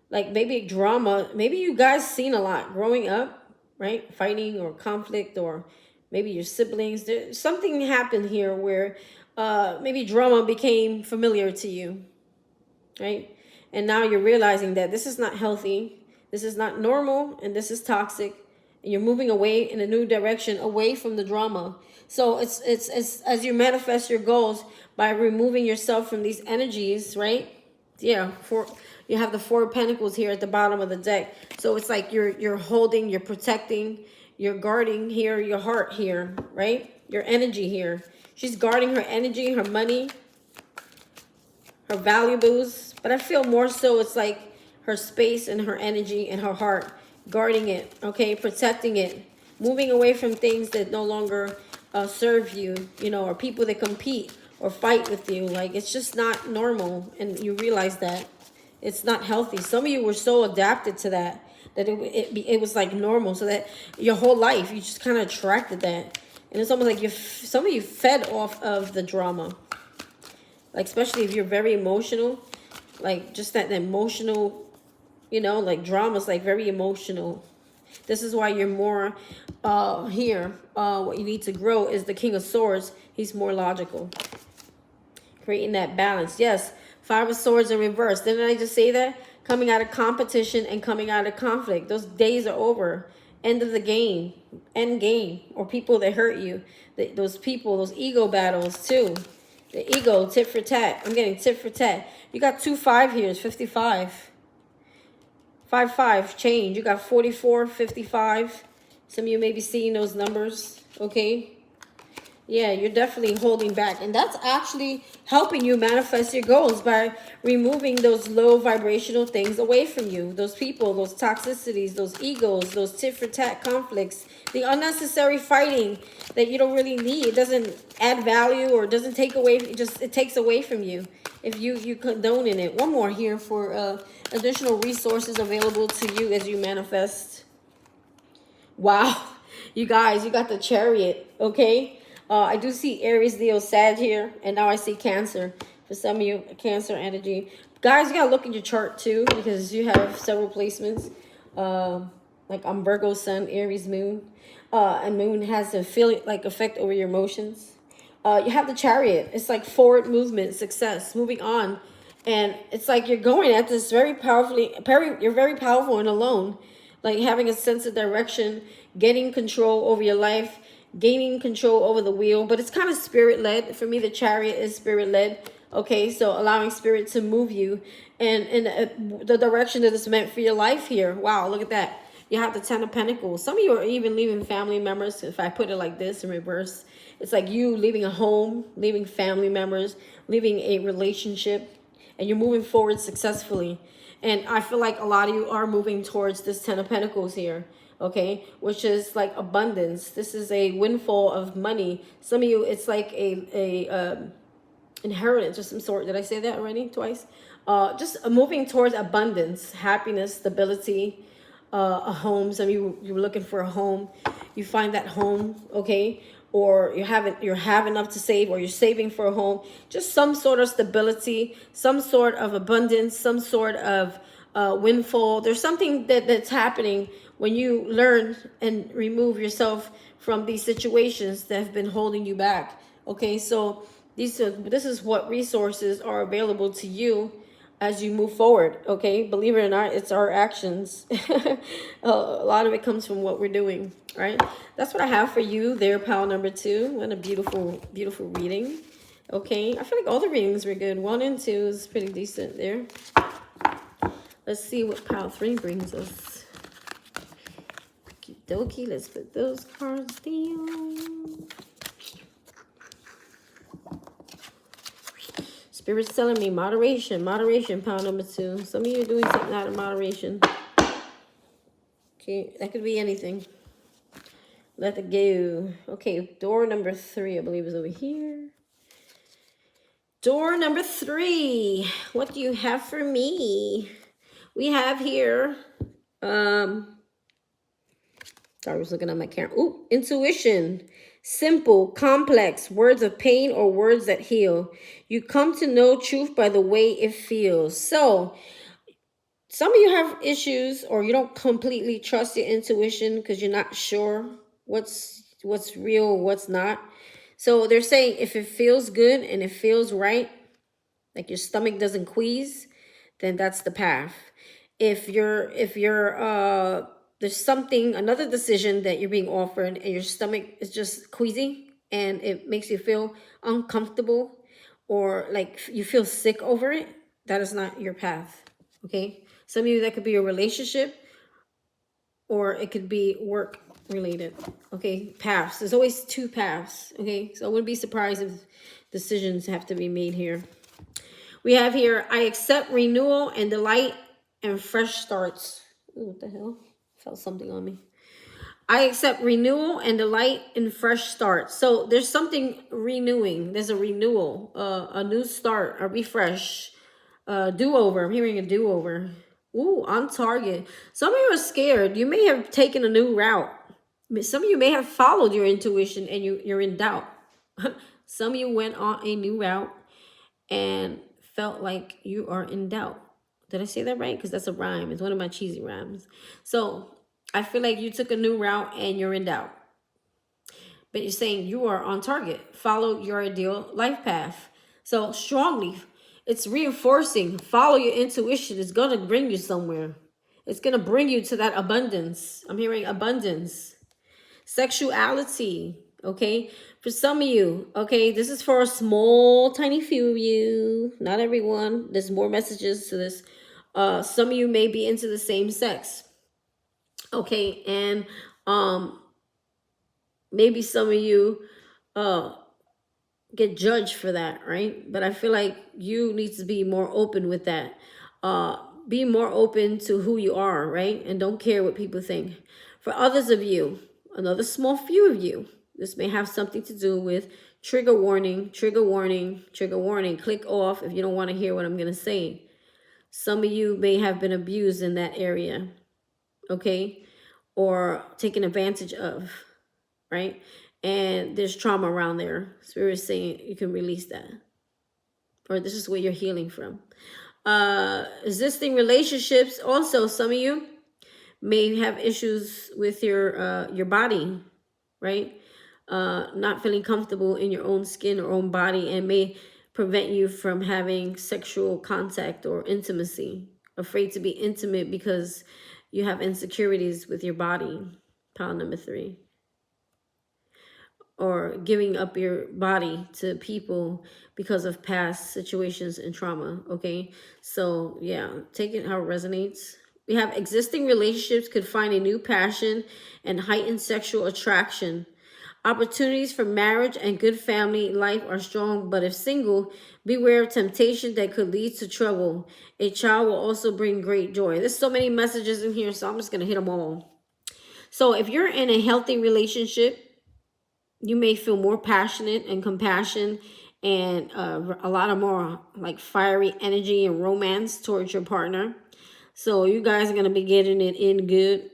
Like maybe drama, maybe you guys seen a lot growing up, right? Fighting or conflict, or maybe your siblings. Something happened here where maybe drama became familiar to you, right? And now you're realizing that this is not healthy, this is not normal, and this is toxic. And you're moving away in a new direction, away from the drama. So it's as you manifest your goals by removing yourself from these energies, right? Yeah, you have the 4 of Pentacles here at the bottom of the deck. So it's like you're holding, you're protecting, you're guarding here, your heart here, right? Your energy here. She's guarding her energy, her money, her valuables. But I feel more so it's like her space and her energy and her heart, guarding it, okay? Protecting it, moving away from things that no longer serve you, or people that compete or fight with you. Like, it's just not normal, and you realize that. It's not healthy. Some of you were so adapted to that it was like normal, so that your whole life you just kind of attracted that, and it's almost like some of you fed off of the drama, like especially if you're very emotional, like just that emotional, you know, like drama's like very emotional. This is why you're more here. What you need to grow is the King of Swords. He's more logical, creating that balance. Yes, Five of Swords in reverse. Didn't I just say that? Coming out of competition and coming out of conflict. Those days are over. End of the game. End game. Or people that hurt you. Those people, those ego battles too. The ego, tit for tat. I'm getting tit for tat. You got 2-5 here. It's 55. 5-5. Change. You got 44, 55. Some of you may be seeing those numbers. Okay. Yeah, you're definitely holding back. And that's actually helping you manifest your goals by removing those low vibrational things away from you. Those people, those toxicities, those egos, those tit-for-tat conflicts, the unnecessary fighting that you don't really need. It doesn't add value or doesn't take away. It takes away from you if you condone in it. One more here for additional resources available to you as you manifest. Wow. You guys, you got the Chariot, okay? I do see Aries, Leo, Sag here, and now I see Cancer. For some of you, Cancer energy. Guys, you got to look at your chart too, because you have several placements. Like I'm Virgo, Sun, Aries, Moon. And Moon has a feeling, like effect over your emotions. You have the Chariot. It's like forward movement, success, moving on. And it's like you're going at this very powerfully, you're very powerful and alone. Like having a sense of direction, getting control over your life, gaining control over the wheel. But it's kind of spirit-led. For me, the Chariot is spirit-led. Okay, so allowing spirit to move you and in the direction that is meant for your life here. Wow, look at that. You have the 10 of Pentacles. Some of you are even leaving family members. If I put it like this in reverse, it's like you leaving a home, leaving family members, leaving a relationship, and you're moving forward successfully. And I feel like a lot of you are moving towards this 10 of Pentacles here. Okay, which is like abundance. This is a windfall of money. Some of you, it's like a inheritance of some sort. Did I say that already twice? Just moving towards abundance, happiness, stability, a home. Some of you, you're looking for a home. You find that home, okay? Or you have enough to save, or you're saving for a home. Just some sort of stability, some sort of abundance, some sort of windfall. There's something that's happening when you learn and remove yourself from these situations that have been holding you back. Okay, so this is what resources are available to you as you move forward. Okay, believe it or not, it's our actions. A lot of it comes from what we're doing, right? That's what I have for you there, pile number 2. What a beautiful, beautiful reading. Okay, I feel like all the readings were good. 1 and 2 is pretty decent there. Let's see what pile 3 brings us. Okie dokie, let's put those cards down. Spirit's telling me moderation, moderation, pile number 2. Some of you are doing something out of moderation. Okay, that could be anything. Let it go. Okay, door number 3, I believe, is over here. Door number 3. What do you have for me? We have here, sorry, I was looking at my camera. Ooh, intuition. Simple, complex, words of pain or words that heal. You come to know truth by the way it feels. So, some of you have issues, or you don't completely trust your intuition because you're not sure what's real, what's not. So they're saying if it feels good and it feels right, like your stomach doesn't quease, then that's the path. If there's something, another decision that you're being offered and your stomach is just queasy and it makes you feel uncomfortable or like you feel sick over it, that is not your path, okay? Some of you, that could be a relationship or it could be work related, okay? Paths, there's always 2 paths, okay? So I wouldn't be surprised if decisions have to be made here. We have here, I accept renewal and delight and fresh starts. Ooh, what the hell? Felt something on me. I accept renewal and delight in fresh starts. So there's something renewing. There's a renewal, a new start, a refresh, Do-over. I'm hearing a do-over. Ooh, on target. Some of you are scared. You may have taken a new route. Some of you may have followed your intuition and you're in doubt. Some of you went on a new route and felt like you are in doubt. Did I say that right? Because that's a rhyme. It's one of my cheesy rhymes. So I feel like you took a new route and you're in doubt. But you're saying you are on target. Follow your ideal life path. So strongly, it's reinforcing. Follow your intuition. It's going to bring you somewhere. It's going to bring you to that abundance. I'm hearing abundance. Sexuality, okay? For some of you, okay, this is for a small, tiny few of you. Not everyone. There's more messages to this. Some of you may be into the same sex. Okay, and maybe some of you get judged for that, right? But I feel like you need to be more open with that. Be more open to who you are, right? And don't care what people think. For others of you, another small few of you, this may have something to do with trigger warning, trigger warning, trigger warning. Click off if you don't want to hear what I'm going to say. Some of you may have been abused in that area, okay? Or taken advantage of, right? And there's trauma around there. Spirit is saying you can release that. Or this is where you're healing from. Existing relationships, also some of you may have issues with your body, right? Not feeling comfortable in your own skin or own body, and may prevent you from having sexual contact or intimacy. Afraid to be intimate because you have insecurities with your body. Pile number 3. Or giving up your body to people because of past situations and trauma, okay? So, yeah, take it how it resonates. We have existing relationships could find a new passion and heightened sexual attraction. Opportunities for marriage and good family life are strong, but if single, beware of temptation that could lead to trouble. A child will also bring great joy. There's so many messages in here, so I'm just going to hit them all. So if you're in a healthy relationship, you may feel more passionate and compassion and a lot of more like fiery energy and romance towards your partner. So you guys are going to be getting it in good.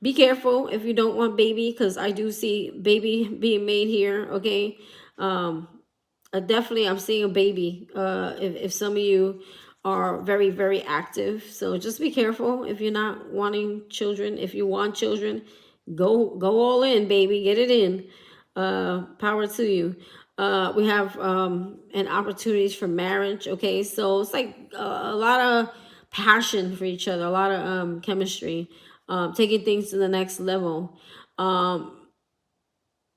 Be careful if you don't want baby, because I do see baby being made here, okay? Definitely I'm seeing a baby if some of you are very, very active. So just be careful if you're not wanting children. If you want children, go all in, baby. Get it in. Power to you. We have and opportunities for marriage, okay? So it's like a lot of passion for each other, a lot of chemistry, taking things to the next level.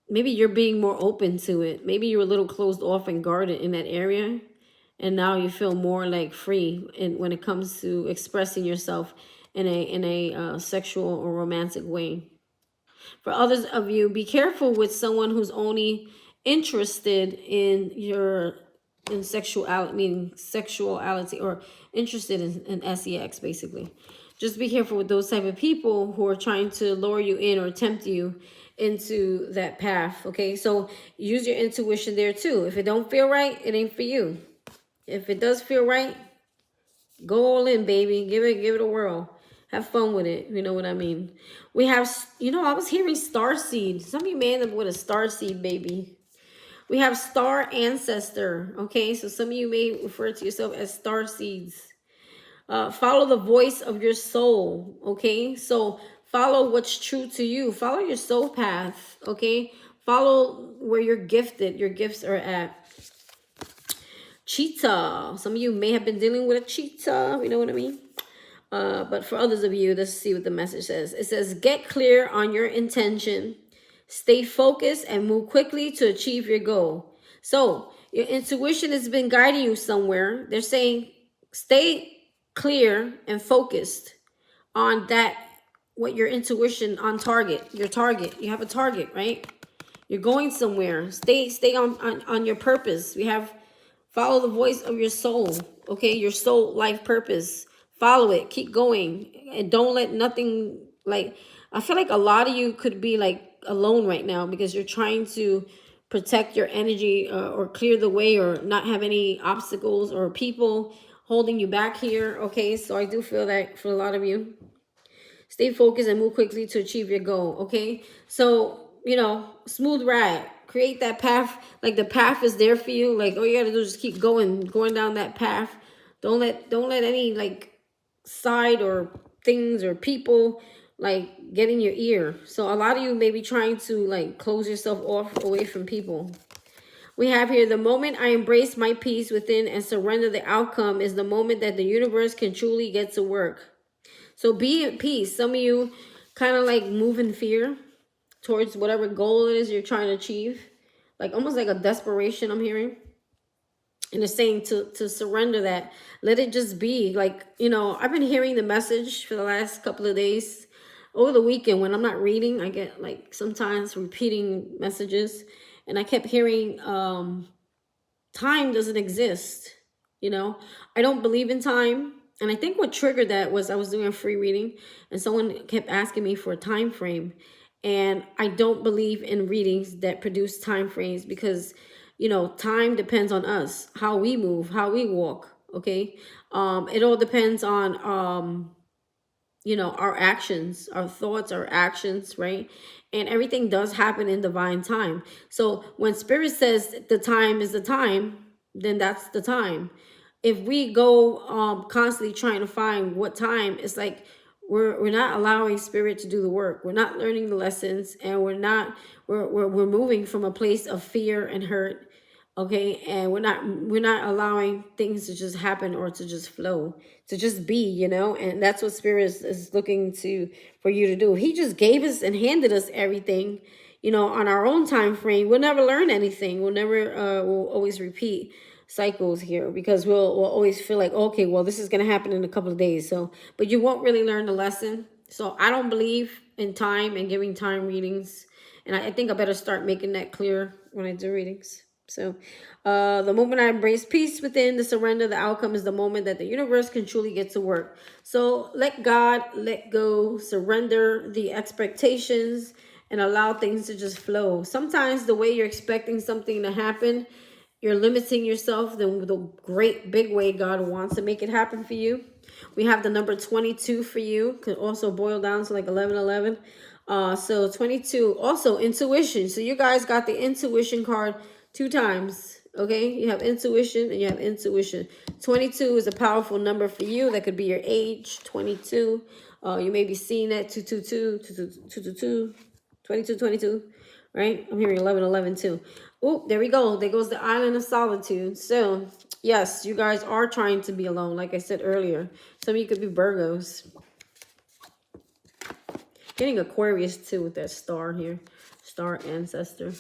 Maybe you're being more open to it. Maybe you're a little closed off and guarded in that area, and now you feel more like free when it comes to expressing yourself in a sexual or romantic way. For others of you, be careful with someone who's only interested in sexuality, meaning sexuality, or interested in sex, basically. Just be careful with those type of people who are trying to lure you in or tempt you into that path, okay? So use your intuition there too. If it don't feel right, it ain't for you. If it does feel right, go all in, baby. Give it a whirl. Have fun with it. You know what I mean? We have, I was hearing starseed. Some of you may end up with a starseed, baby. We have star ancestor. Okay, so some of you may refer to yourself as starseeds. Follow the voice of your soul. Okay, so follow what's true to you. Follow your soul path. Okay, follow where you're gifted. Your gifts are at. Cheetah. Some of you may have been dealing with a cheetah. You know what I mean? But for others of you, let's see what the message says. It says, get clear on your intention. Stay focused and move quickly to achieve your goal. So your intuition has been guiding you somewhere. They're saying, stay clear and focused on that, what your intuition on target, your target. You have a target, right? You're going somewhere. Stay on your purpose. We have follow the voice of your soul. Okay, your soul life purpose. Follow it. Keep going. And don't let nothing, like, I feel like a lot of you could be like alone right now because you're trying to protect your energy or clear the way or not have any obstacles or people holding you back here. Okay, so I do feel that for a lot of you. Stay focused and move quickly to achieve your goal. Okay, so you know, smooth ride. Create that path. Like the path is there for you. Like all you gotta do is just keep going down that path. Don't let any like side or things or people like get in your ear. So a lot of you may be trying to like close yourself off away from people. We have here, the moment I embrace my peace within and surrender the outcome is the moment that the universe can truly get to work. So be at peace. Some of you kind of like move in fear towards whatever goal it is you're trying to achieve. Like almost like a desperation I'm hearing. And it's saying to surrender that. Let it just be. Like, you know, I've been hearing the message for the last couple of days. Over the weekend when I'm not reading, I get like sometimes repeating messages. And I kept hearing time doesn't exist. You know, I don't believe in time. And I think what triggered that was I was doing a free reading and someone kept asking me for a time frame. And I don't believe in readings that produce time frames because, you know, time depends on us, how we move, how we walk. Okay. It all depends on, you know, our actions, our thoughts, our actions, right? And everything does happen in divine time. So when Spirit says the time is the time, then that's the time. If we go constantly trying to find what time, it's like we're not allowing Spirit to do the work. We're not learning the lessons, and we're moving from a place of fear and hurt. Okay, and we're not allowing things to just happen or to just flow, to just be, you know. And that's what Spirit is looking for you to do. He just gave us and handed us everything, you know, on our own time frame. We'll never learn anything. We'll always repeat cycles here because we'll always feel like, okay, well, this is going to happen in a couple of days. So, but you won't really learn the lesson. So I don't believe in time and giving time readings. And I think I better start making that clear when I do readings. So the moment I embrace peace within, the surrender, the outcome is the moment that the universe can truly get to work. So let God, let go, surrender the expectations and allow things to just flow. Sometimes the way you're expecting something to happen, you're limiting yourself the great big way God wants to make it happen for you. We have the number 22 for you. Could also boil down to like 1111. So 22, also intuition. So you guys got the intuition card 2 times. Okay, you have intuition and you have intuition. 22 is a powerful number for you. That could be your age, 22. You may be seeing that 222, 222, 22, 22, right? I'm hearing 1111 too. Oh, there we go. There goes the island of solitude. So yes, you guys are trying to be alone. Like I said earlier, some of you could be Virgos. Getting Aquarius too with that star here. Star ancestor.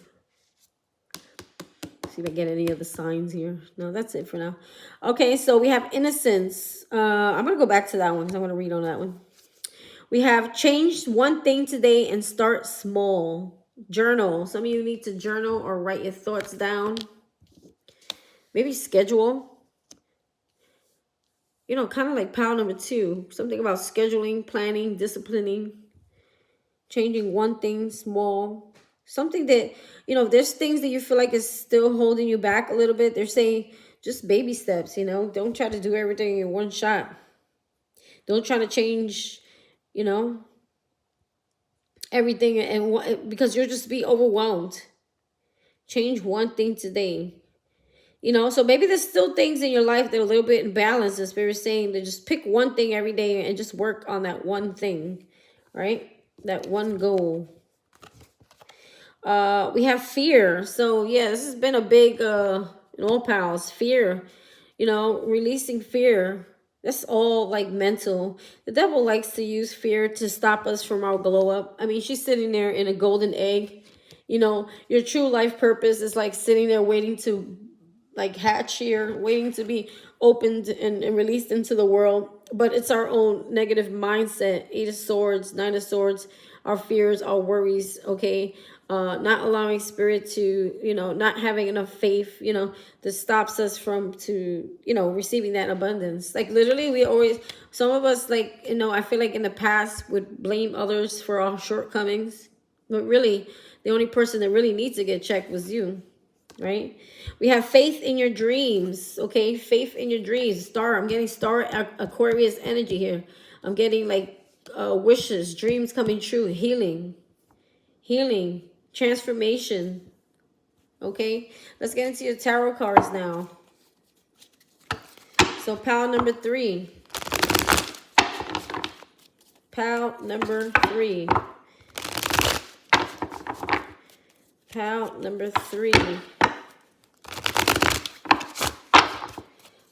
See if I get any of the signs here. No, that's it for now. Okay, so we have innocence. I'm going to go back to that one because I'm going to read on that one. We have changed one thing today and start small. Journal. Some of you need to journal or write your thoughts down. Maybe schedule. You know, kind of like pile number 2. Something about scheduling, planning, disciplining. Changing one thing small. Something that, you know, there's things that you feel like is still holding you back a little bit. They're saying just baby steps, you know. Don't try to do everything in one shot. Don't try to change, you know, everything and because you'll just be overwhelmed. Change one thing today. You know, so maybe there's still things in your life that are a little bit imbalanced. The Spirit's saying to just pick one thing every day and just work on that one thing, right? That one goal. We have fear. So yeah, this has been a big in all pals, fear, you know, releasing fear. That's all like mental. The devil likes to use fear to stop us from our glow up. I mean, she's sitting there in a golden egg. You know, your true life purpose is like sitting there waiting to like hatch here, waiting to be opened and released into the world. But it's our own negative mindset. 8 of Swords, 9 of Swords, our fears, our worries, okay? Not allowing Spirit to, you know, not having enough faith, you know, that stops us from you know, receiving that abundance. Like literally we always, some of us like, you know, I feel like in the past would blame others for our shortcomings. But really, the only person that really needs to get checked was you. right? We have faith in your dreams, okay? Faith in your dreams. Star, I'm getting star Aquarius energy here. I'm getting like wishes, dreams coming true, healing, transformation, okay? Let's get into your tarot cards now. So pile number 3. Pile number 3. Pile number 3.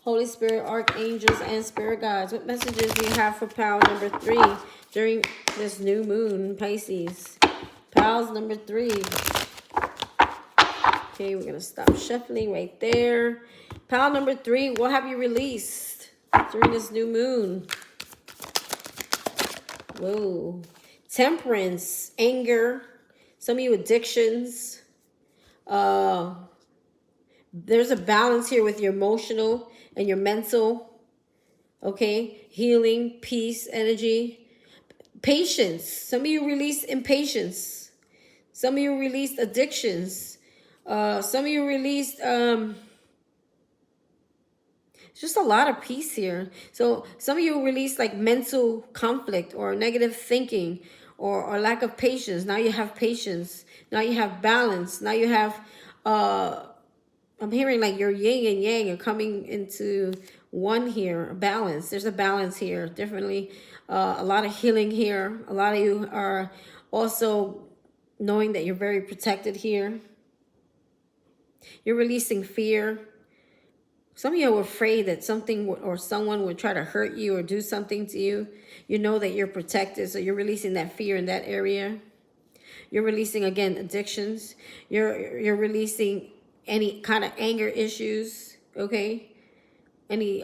Holy Spirit, archangels, and spirit guides. What messages do you have for pile number 3 during this new moon, Pisces? Piles number 3. Okay, we're going to stop shuffling right there. Pile number 3, what have you released during this new moon? Whoa. Temperance, anger, some of you addictions. There's a balance here with your emotional and your mental. Okay, healing, peace, energy. Patience. Some of you released impatience. Some of you released addictions. Some of you released just a lot of peace here. So some of you released like mental conflict or negative thinking or lack of patience. Now you have patience. Now you have balance. Now you have I'm hearing like your yin and yang are coming into one here, a balance. There's a balance here, definitely. A lot of healing here. A lot of you are also knowing that you're very protected here. You're releasing fear. Some of you are afraid that something or someone would try to hurt you or do something to you. You know that you're protected, so you're releasing that fear in that area. You're releasing, again, addictions. You're releasing any kind of anger issues, okay? Any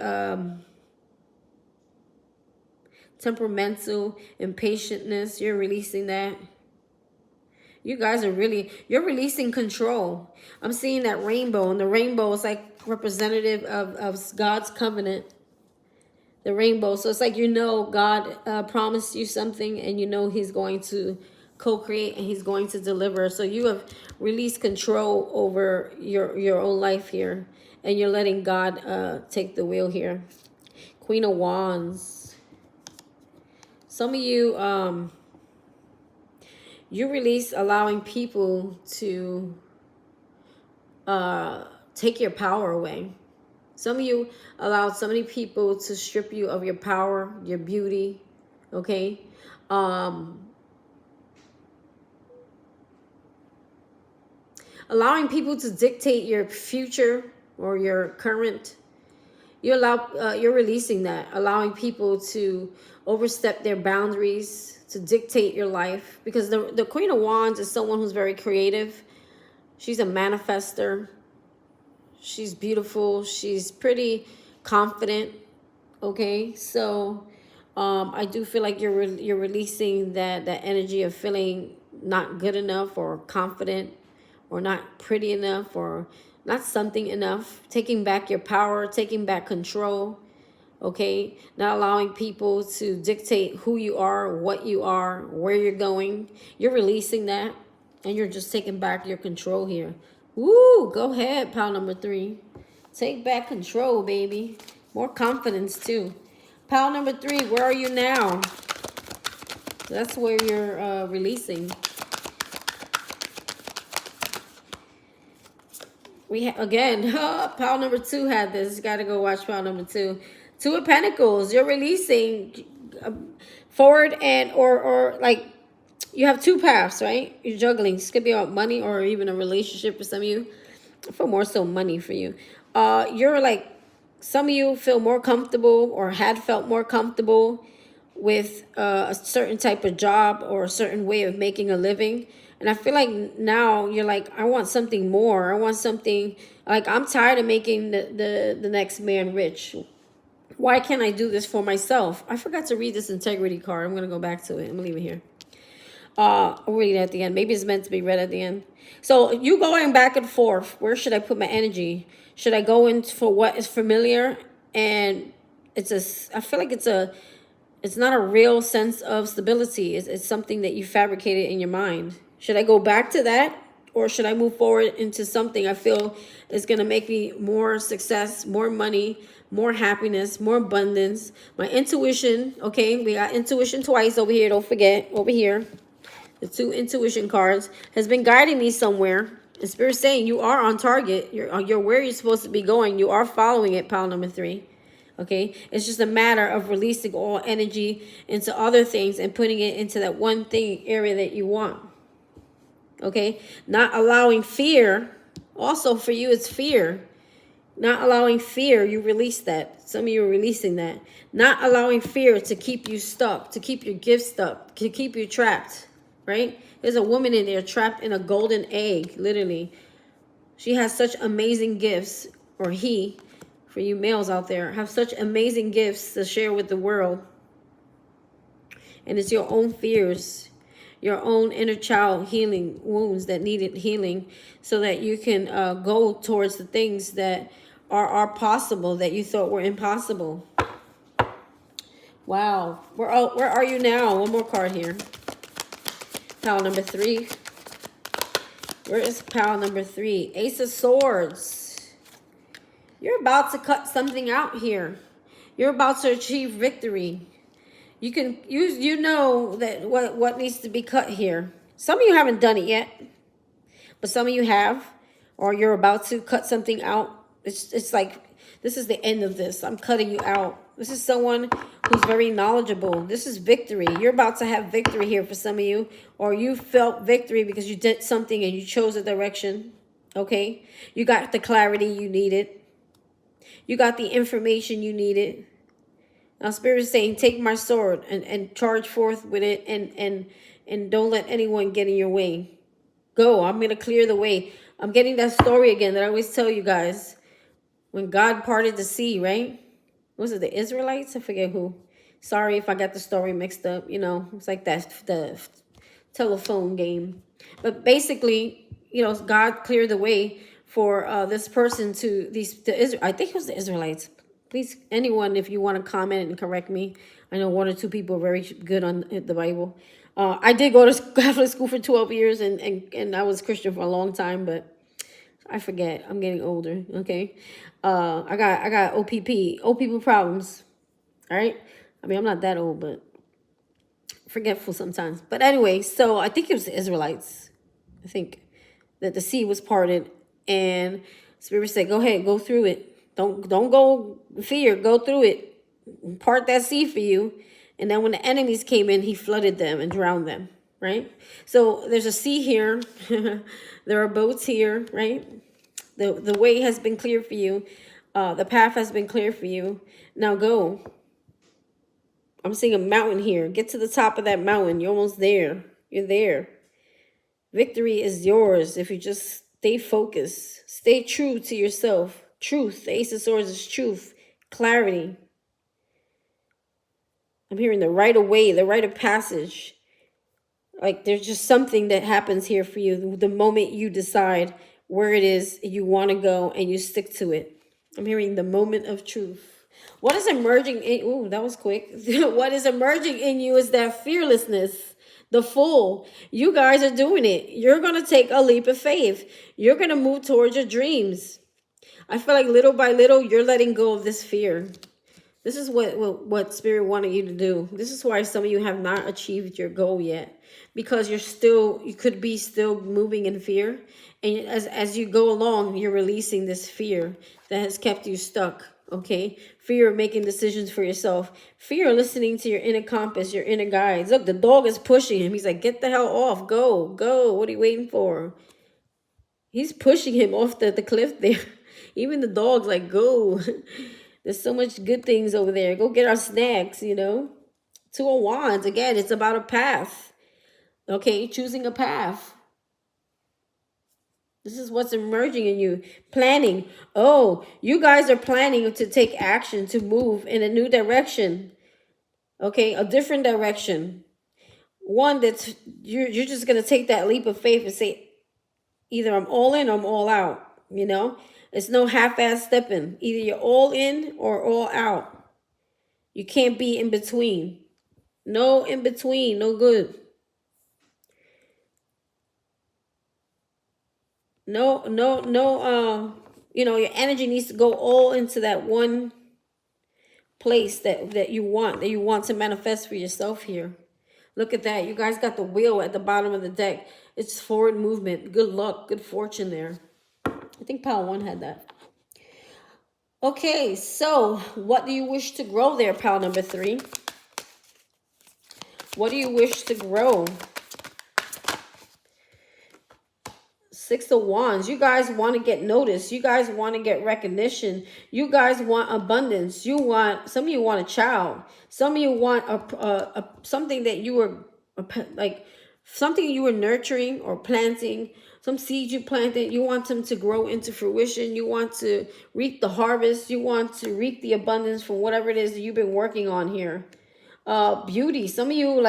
temperamental impatientness, you're releasing that. You guys are you're releasing control. I'm seeing that rainbow, and the rainbow is like representative of God's covenant. The rainbow. So it's like, you know, God promised you something, and you know he's going to co-create and he's going to deliver. So you have released control over your own life here, and you're letting God take the wheel here. Queen of Wands. Some of you, you release allowing people to take your power away. Some of you allowed so many people to strip you of your power, your beauty, okay? Allowing people to dictate your future or your current. You're releasing that, allowing people to overstep their boundaries, to dictate your life. Because the Queen of Wands is someone who's very creative. She's a manifester. She's beautiful. She's pretty confident. Okay, so I do feel like you're releasing that energy of feeling not good enough or confident or not pretty enough or not something enough. Taking back your power, taking back control. Okay, not allowing people to dictate who you are, what you are, where you're going. You're releasing that, and you're just taking back your control here. Woo, go ahead, pile number 3. Take back control, baby. More confidence, too. Pile number 3, where are you now? That's where you're releasing. We again, pile number 2 had this. Got to go watch pile number 2. 2 of Pentacles. You're releasing forward and or like you have 2 paths, right? You're juggling. This could be about money or even a relationship for some of you. I feel more so money for you. You're like, some of you feel more comfortable or had felt more comfortable with a certain type of job or a certain way of making a living. And I feel like now you're like, I want something more. I want something, like, I'm tired of making the next man rich. Why can't I do this for myself? I forgot to read this integrity card. I'm going to go back to it. I'm going to leave it here. I'll read it at the end. Maybe it's meant to be read at the end. So you going back and forth. Where should I put my energy? Should I go in for what is familiar? And I feel like it's not a real sense of stability. It's something that you fabricated in your mind. Should I go back to that? Or should I move forward into something I feel is going to make me more success, more money, more happiness, more abundance? My intuition, okay, we got intuition twice over here. Don't forget, over here, the 2 intuition cards has been guiding me somewhere. The Spirit saying you are on target. You're where you're supposed to be going. You are following it, pile number 3. Okay, it's just a matter of releasing all energy into other things and putting it into that one thing area that you want. Okay, not allowing fear. Also for you, it's fear. Not allowing fear, you release that. Some of you are releasing that. Not allowing fear to keep you stuck, to keep your gift stuck, to keep you trapped, right? There's a woman in there trapped in a golden egg, literally. She has such amazing gifts, or he, for you males out there, have such amazing gifts to share with the world. And it's your own fears, your own inner child healing wounds that needed healing, so that you can go towards the things that are possible that you thought were impossible. Wow. Where are you now? One more card here. Pile number 3. Where is pile number 3? Ace of Swords. You're about to cut something out here. You're about to achieve victory. You know that what needs to be cut here. Some of you haven't done it yet, but some of you have, or you're about to cut something out. It's like, this is the end of this. I'm cutting you out. This is someone who's very knowledgeable. This is victory. You're about to have victory here for some of you, or you felt victory because you did something and you chose a direction. Okay, you got the clarity you needed. You got the information you needed. Now Spirit is saying, take my sword and charge forth with it, and don't let anyone get in your way. Go. I'm going to clear the way. I'm getting that story again that I always tell you guys. When God parted the sea, right? Was it the Israelites? I forget who. Sorry if I got the story mixed up. You know, it's like that, the telephone game. But basically, you know, God cleared the way for this person to I think it was the Israelites. Please, anyone, if you want to comment and correct me. I know 1 or 2 people are very good on the Bible. I did go to Catholic school for 12 years, and I was Christian for a long time, but I forget. I'm getting older. Okay. I got old people problems. All right. I mean, I'm not that old, but forgetful sometimes. But anyway, so I think it was the Israelites. I think that the sea was parted, and Spirit said, go ahead, go through it. Don't go fear, go through it. Part that sea for you. And then when the enemies came in, he flooded them and drowned them, right? So there's a sea here. There are boats here, right? The way has been clear for you. The path has been clear for you. Now go. I'm seeing a mountain here. Get to the top of that mountain. You're almost there. You're there. Victory is yours if you just stay focused. Stay true to yourself. Truth. The Ace of Swords is truth. Clarity. I'm hearing the right of way, the rite of passage. Like there's just something that happens here for you the moment you decide where it is you want to go and you stick to it. I'm hearing the moment of truth. What is emerging in, ooh, that was quick. What is emerging in you is that fearlessness, the full. You guys are doing it. You're going to take a leap of faith. You're going to move towards your dreams. I feel like little by little, you're letting go of this fear. This is what Spirit wanted you to do. This is why some of you have not achieved your goal yet. Because you could be still moving in fear. And as you go along, you're releasing this fear that has kept you stuck. Okay? Fear of making decisions for yourself. Fear of listening to your inner compass, your inner guides. Look, the dog is pushing him. He's like, get the hell off. Go. Go. What are you waiting for? He's pushing him off the cliff there. Even the dog's like, go. There's so much good things over there. Go get our snacks, you know. 2 of Wands. Again, it's about a path. Okay, choosing a path. This is what's emerging in you. Planning. Oh, you guys are planning to take action, to move in a new direction. Okay, a different direction. One that's, you're just going to take that leap of faith and say, either I'm all in or I'm all out, you know. It's no half-ass stepping. Either you're all in or all out. You can't be in between. No in between, no good. You know, your energy needs to go all into that one place that you want to manifest for yourself here. Look at that. You guys got the wheel at the bottom of the deck. It's forward movement. Good luck, good fortune there. I think pile 1 had that. Okay, so what do you wish to grow there, pile number 3? What do you wish to grow? 6 of Wands. You guys want to get noticed. You guys want to get recognition. You guys want abundance. Some of you want a child. Some of you want something that you were like something you were nurturing or planting. Some seeds you planted. You want them to grow into fruition. You want to reap the harvest. You want to reap the abundance from whatever it is that you've been working on here. Beauty. Some of you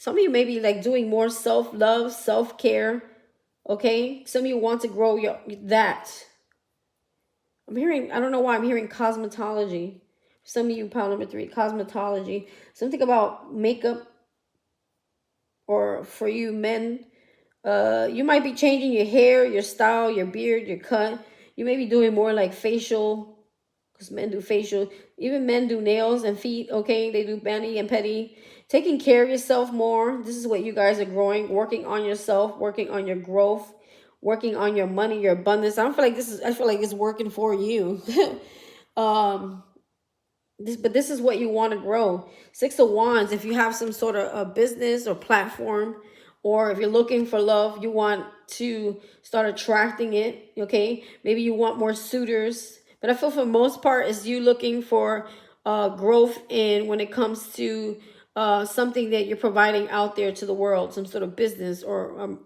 some of you may be like doing more self-love, self-care. Okay. Some of you want to grow that. I don't know why I'm hearing cosmetology. Some of you, pile number 3, cosmetology. Something about makeup, or for you men, you might be changing your hair, your style, your beard, your cut. You may be doing more like facial, because men do facial. Even men do nails and feet, okay? They do mani and pedi. Taking care of yourself more. This is what you guys are growing. Working on yourself, working on your growth, working on your money, your abundance. I feel like it's working for you. This is what you want to grow. 6 of Wands. If you have some sort of a business or platform, or if you're looking for love, you want to start attracting it, okay? Maybe you want more suitors. But I feel for the most part is you looking for growth in when it comes to something that you're providing out there to the world, some sort of business or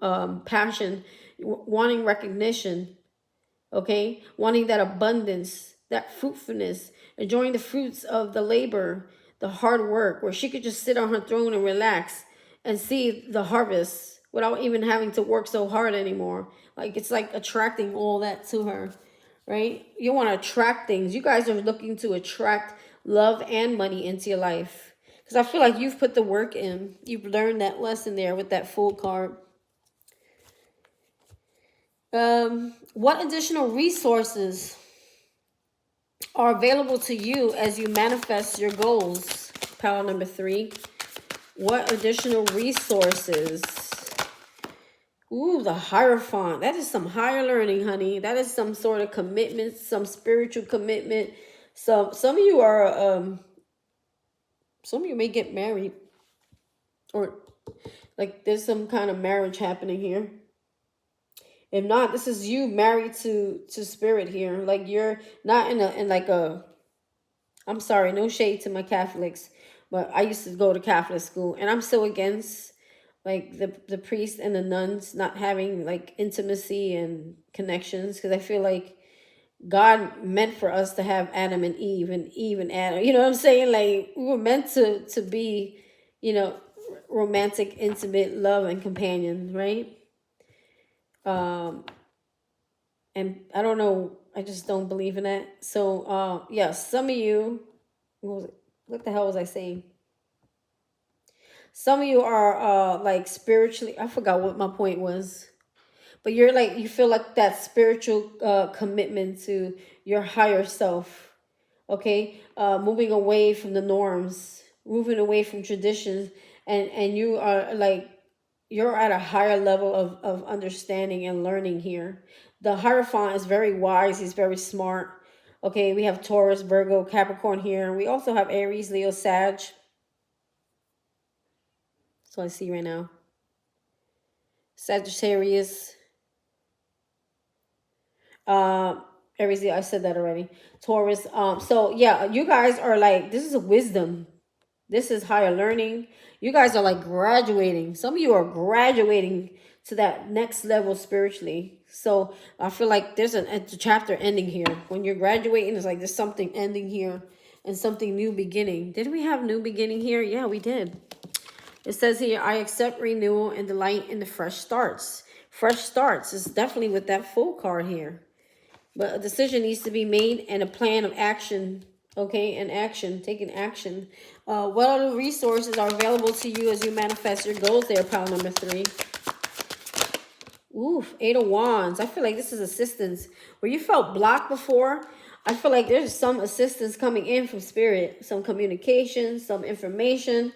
passion, wanting recognition, okay? Wanting that abundance, that fruitfulness, enjoying the fruits of the labor, the hard work, where she could just sit on her throne and relax and see the harvest without even having to work so hard anymore. Like, it's like attracting all that to her, right? You want to attract things. You guys are looking to attract love and money into your life. Because I feel like you've put the work in. You've learned that lesson there with that Fool card. What additional resources are available to you as you manifest your goals? Pile number 3. What additional resources? Ooh, the Hierophant. That is some higher learning, honey. That is some sort of commitment, some spiritual commitment. Some of you are some of you may get married, or like there's some kind of marriage happening here. If not, this is you married to spirit here. Like, you're not in like a, I'm sorry, no shade to my Catholics, but I used to go to Catholic school, and I'm so against like the priests and the nuns not having like intimacy and connections, because I feel like God meant for us to have Adam and Eve and Adam. You know what I'm saying? Like, we were meant to be, you know, romantic, intimate, love, and companion, right? And I don't know, I just don't believe in that. So, yeah, some of you, what the hell was I saying? Some of you are like spiritually, I forgot what my point was. But you're like, you feel like that spiritual commitment to your higher self, okay? Moving away from the norms, moving away from traditions, and you are like, you're at a higher level of understanding and learning here. The Hierophant is very wise. He's very smart. Okay, we have Taurus, Virgo, Capricorn here. We also have Aries, Leo, Sag. That's what I see right now. Sagittarius. Aries, I said that already. Taurus. So yeah, you guys are like, this is a wisdom. This is higher learning. You guys are like graduating. Some of you are graduating to that next level spiritually. So I feel like there's a chapter ending here. When you're graduating, it's like there's something ending here and something new beginning. Did we have new beginning here? Yeah, we did. It says here, I accept renewal and delight in the fresh starts. Fresh starts is definitely with that Fool card here. But a decision needs to be made and a plan of action. Okay, and action, taking action. What other resources are available to you as you manifest your goals there, pile number 3? Oof, Eight of Wands. I feel like this is assistance. Where you felt blocked before, I feel like there's some assistance coming in from Spirit. Some communication, some information.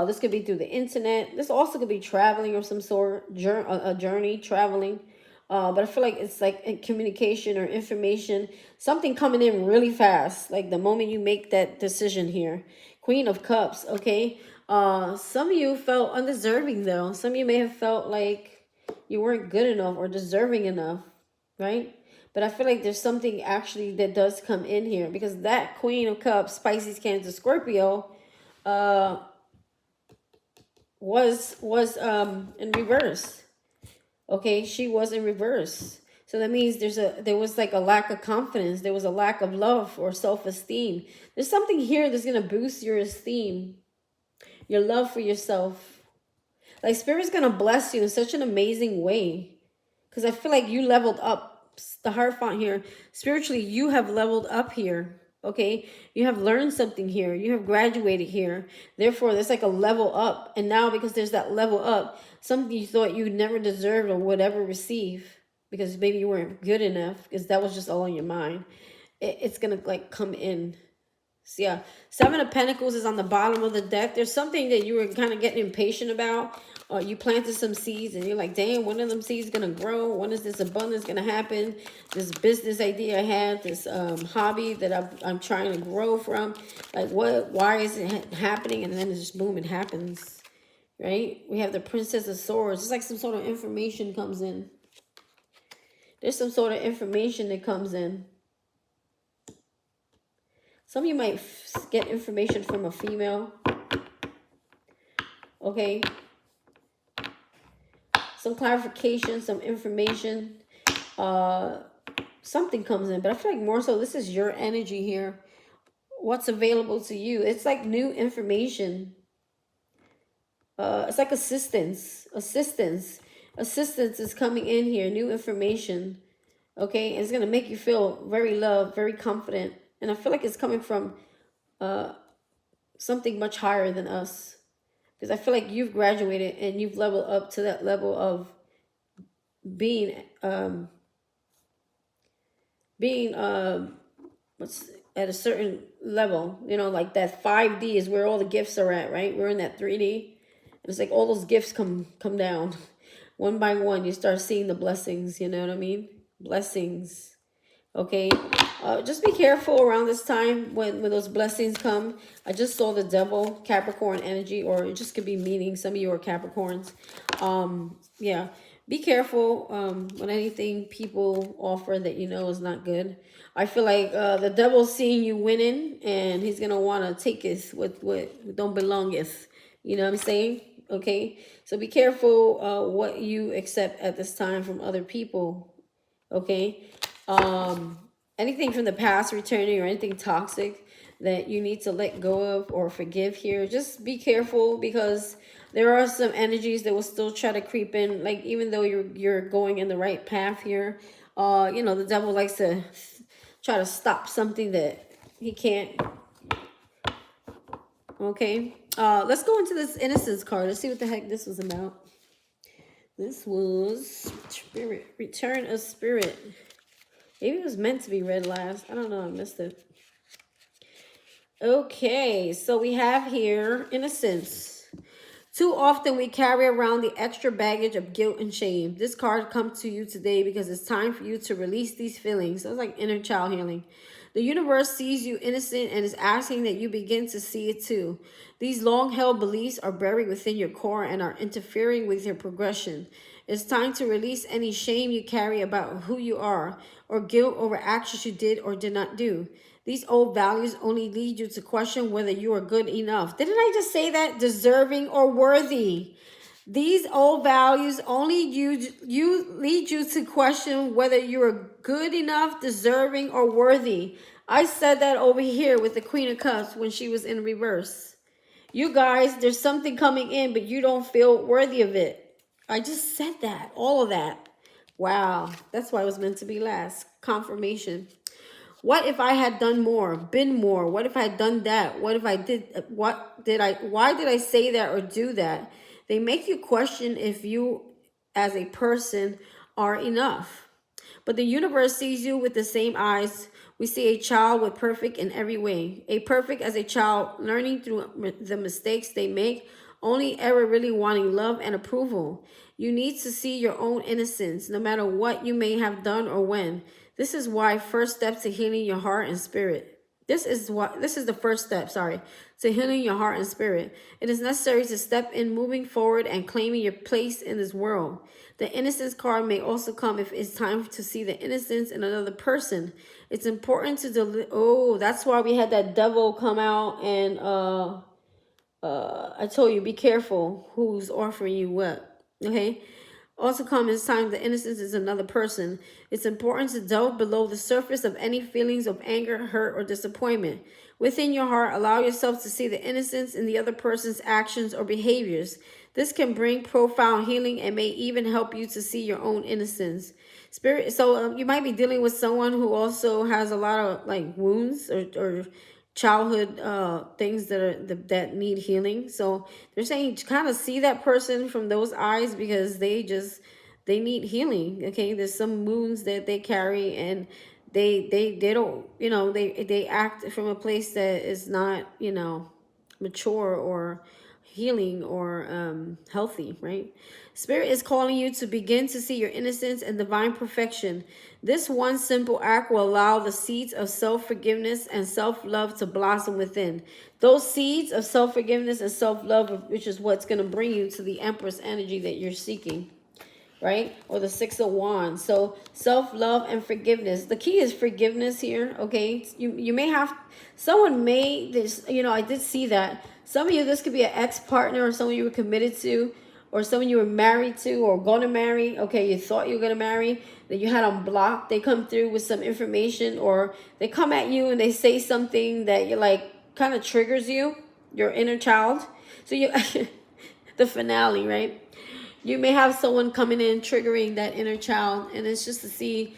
This could be through the internet. This also could be traveling of some sort, a journey, traveling. But I feel like it's like in communication or information, something coming in really fast. Like the moment you make that decision here. Queen of Cups, okay? Some of you felt undeserving though. Some of you may have felt like you weren't good enough or deserving enough, right? But I feel like there's something actually that does come in here, because that Queen of Cups, Pisces, Cancer, Scorpio, was in reverse. Okay, she was in reverse. So that means there was like a lack of confidence. There was a lack of love or self-esteem. There's something here that's going to boost your esteem, your love for yourself. Like Spirit's going to bless you in such an amazing way. Because I feel like you leveled up. The Hierophant here. Spiritually, you have leveled up here. Okay? You have learned something here. You have graduated here. Therefore, there's like a level up. And now because there's that level up, something you thought you never deserved or would ever receive, because maybe you weren't good enough, because that was just all on your mind, it's going to like come in. So yeah, Seven of Pentacles is on the bottom of the deck. There's something that you were kind of getting impatient about. You planted some seeds and you're like, damn, when are them seeds going to grow? When is this abundance going to happen? This business idea I had, this hobby that I'm trying to grow from. Like, why is it happening? And then it's just boom, it happens, right? We have the Princess of Swords. It's like some sort of information comes in. There's some sort of information that comes in. Some of you might get information from a female. Okay. Some clarification, some information. Something comes in. But I feel like more so this is your energy here. What's available to you. It's like new information. It's like assistance. Assistance is coming in here. New information. Okay. And it's going to make you feel very loved, very confident. And I feel like it's coming from something much higher than us. Because I feel like you've graduated and you've leveled up to that level of being what's at a certain level. You know, like that 5D is where all the gifts are at, right? We're in that 3D. And it's like all those gifts come down. One by one, you start seeing the blessings, you know what I mean? Blessings. Okay, just be careful around this time when those blessings come. I just saw the Devil, Capricorn energy, or it just could be meaning some of you are Capricorns. Yeah, be careful when anything people offer that you know is not good. I feel like the Devil's seeing you winning, and he's gonna want to take us what don't belongeth. You know what I'm saying? Okay, so be careful what you accept at this time from other people. Okay. Anything from the past returning or anything toxic that you need to let go of or forgive here, just be careful, because there are some energies that will still try to creep in. Like, even though you're going in the right path here, you know, the Devil likes to try to stop something that he can't. Okay, let's go into this Innocence card. Let's see what the heck this was about. This was Spirit, Return of Spirit. Maybe it was meant to be read last. I don't know. I missed it. Okay. So we have here Innocence. Too often we carry around the extra baggage of guilt and shame. This card comes to you today because it's time for you to release these feelings. So it's like inner child healing. The universe sees you innocent and is asking that you begin to see it too. These long-held beliefs are buried within your core and are interfering with your progression. It's time to release any shame you carry about who you are, or guilt over actions you did or did not do. These old values only lead you to question whether you are good enough. Didn't I just say that? Deserving or worthy. These old values only lead you to question whether you are good enough, deserving, or worthy. I said that over here with the Queen of Cups when she was in reverse. You guys, there's something coming in, but you don't feel worthy of it. I just said that, all of that. Wow, that's why it was meant to be last. Confirmation. What if I had done more, been more? What if I had done that? What if I did, why did I say that or do that? They make you question if you as a person are enough. But the universe sees you with the same eyes. We see a child with perfect in every way. A perfect as a child, learning through the mistakes they make, only ever really wanting love and approval. You need to see your own innocence, no matter what you may have done or when. This is why first step to healing your heart and spirit. This is the first step, to healing your heart and spirit. It is necessary to step in, moving forward and claiming your place in this world. The innocence card may also come if it's time to see the innocence in another person. It's important to that's why we had that devil come out and I told you, be careful who's offering you what. Okay? Also comes time the innocence is another person. It's important to delve below the surface of any feelings of anger, hurt, or disappointment. Within your heart, allow yourself to see the innocence in the other person's actions or behaviors. This can bring profound healing and may even help you to see your own innocence. Spirit. So you might be dealing with someone who also has a lot of like wounds or childhood things that need healing. So they're saying kind of see that person from those eyes, because they need healing. Okay, there's some wounds that they carry, and they don't, they act from a place that is not, mature or healing or healthy, right? Spirit is calling you to begin to see your innocence and divine perfection. This one simple act will allow the seeds of self-forgiveness and self-love to blossom within. Those seeds of self-forgiveness and self-love, which is what's going to bring you to the Empress energy that you're seeking, right? Or the Six of Wands. So self-love and forgiveness. The key is forgiveness here, okay? You may have, someone may, this, I did see that. Some of you, this could be an ex-partner or someone you were committed to, or someone you were married to or going to marry. Okay, you thought you were going to marry, that you had on block. They come through with some information, or they come at you and they say something that you like, kind of triggers you, your inner child. So you, the finale, right? You may have someone coming in triggering that inner child, and it's just to see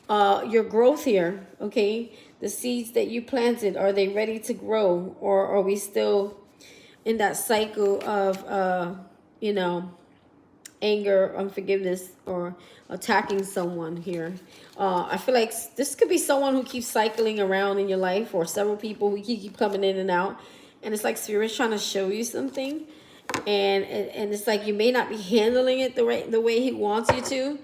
your growth here, okay? The seeds that you planted, are they ready to grow, or are we still in that cycle of anger, unforgiveness, or attacking someone here? I feel like this could be someone who keeps cycling around in your life, or several people who keep coming in and out, and it's like Spirit's trying to show you something, and it's like you may not be handling it the way he wants you to.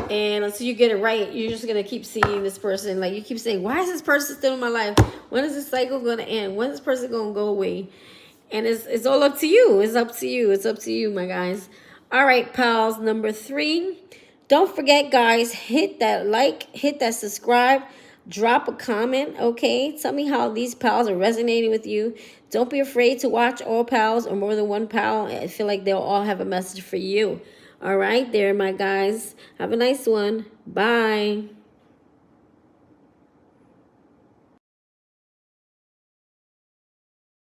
And until you get it right, you're just going to keep seeing this person. Like you keep saying, why is this person still in my life? When is this cycle going to end? When is this person going to go away? And it's all up to you. It's up to you. It's up to you, my guys. All right, pals. Number 3. Don't forget, guys, hit that like, hit that subscribe, drop a comment, okay? Tell me how these pals are resonating with you. Don't be afraid to watch all pals or more than one pal. I feel like they'll all have a message for you. All right, there, my guys. Have a nice one. Bye.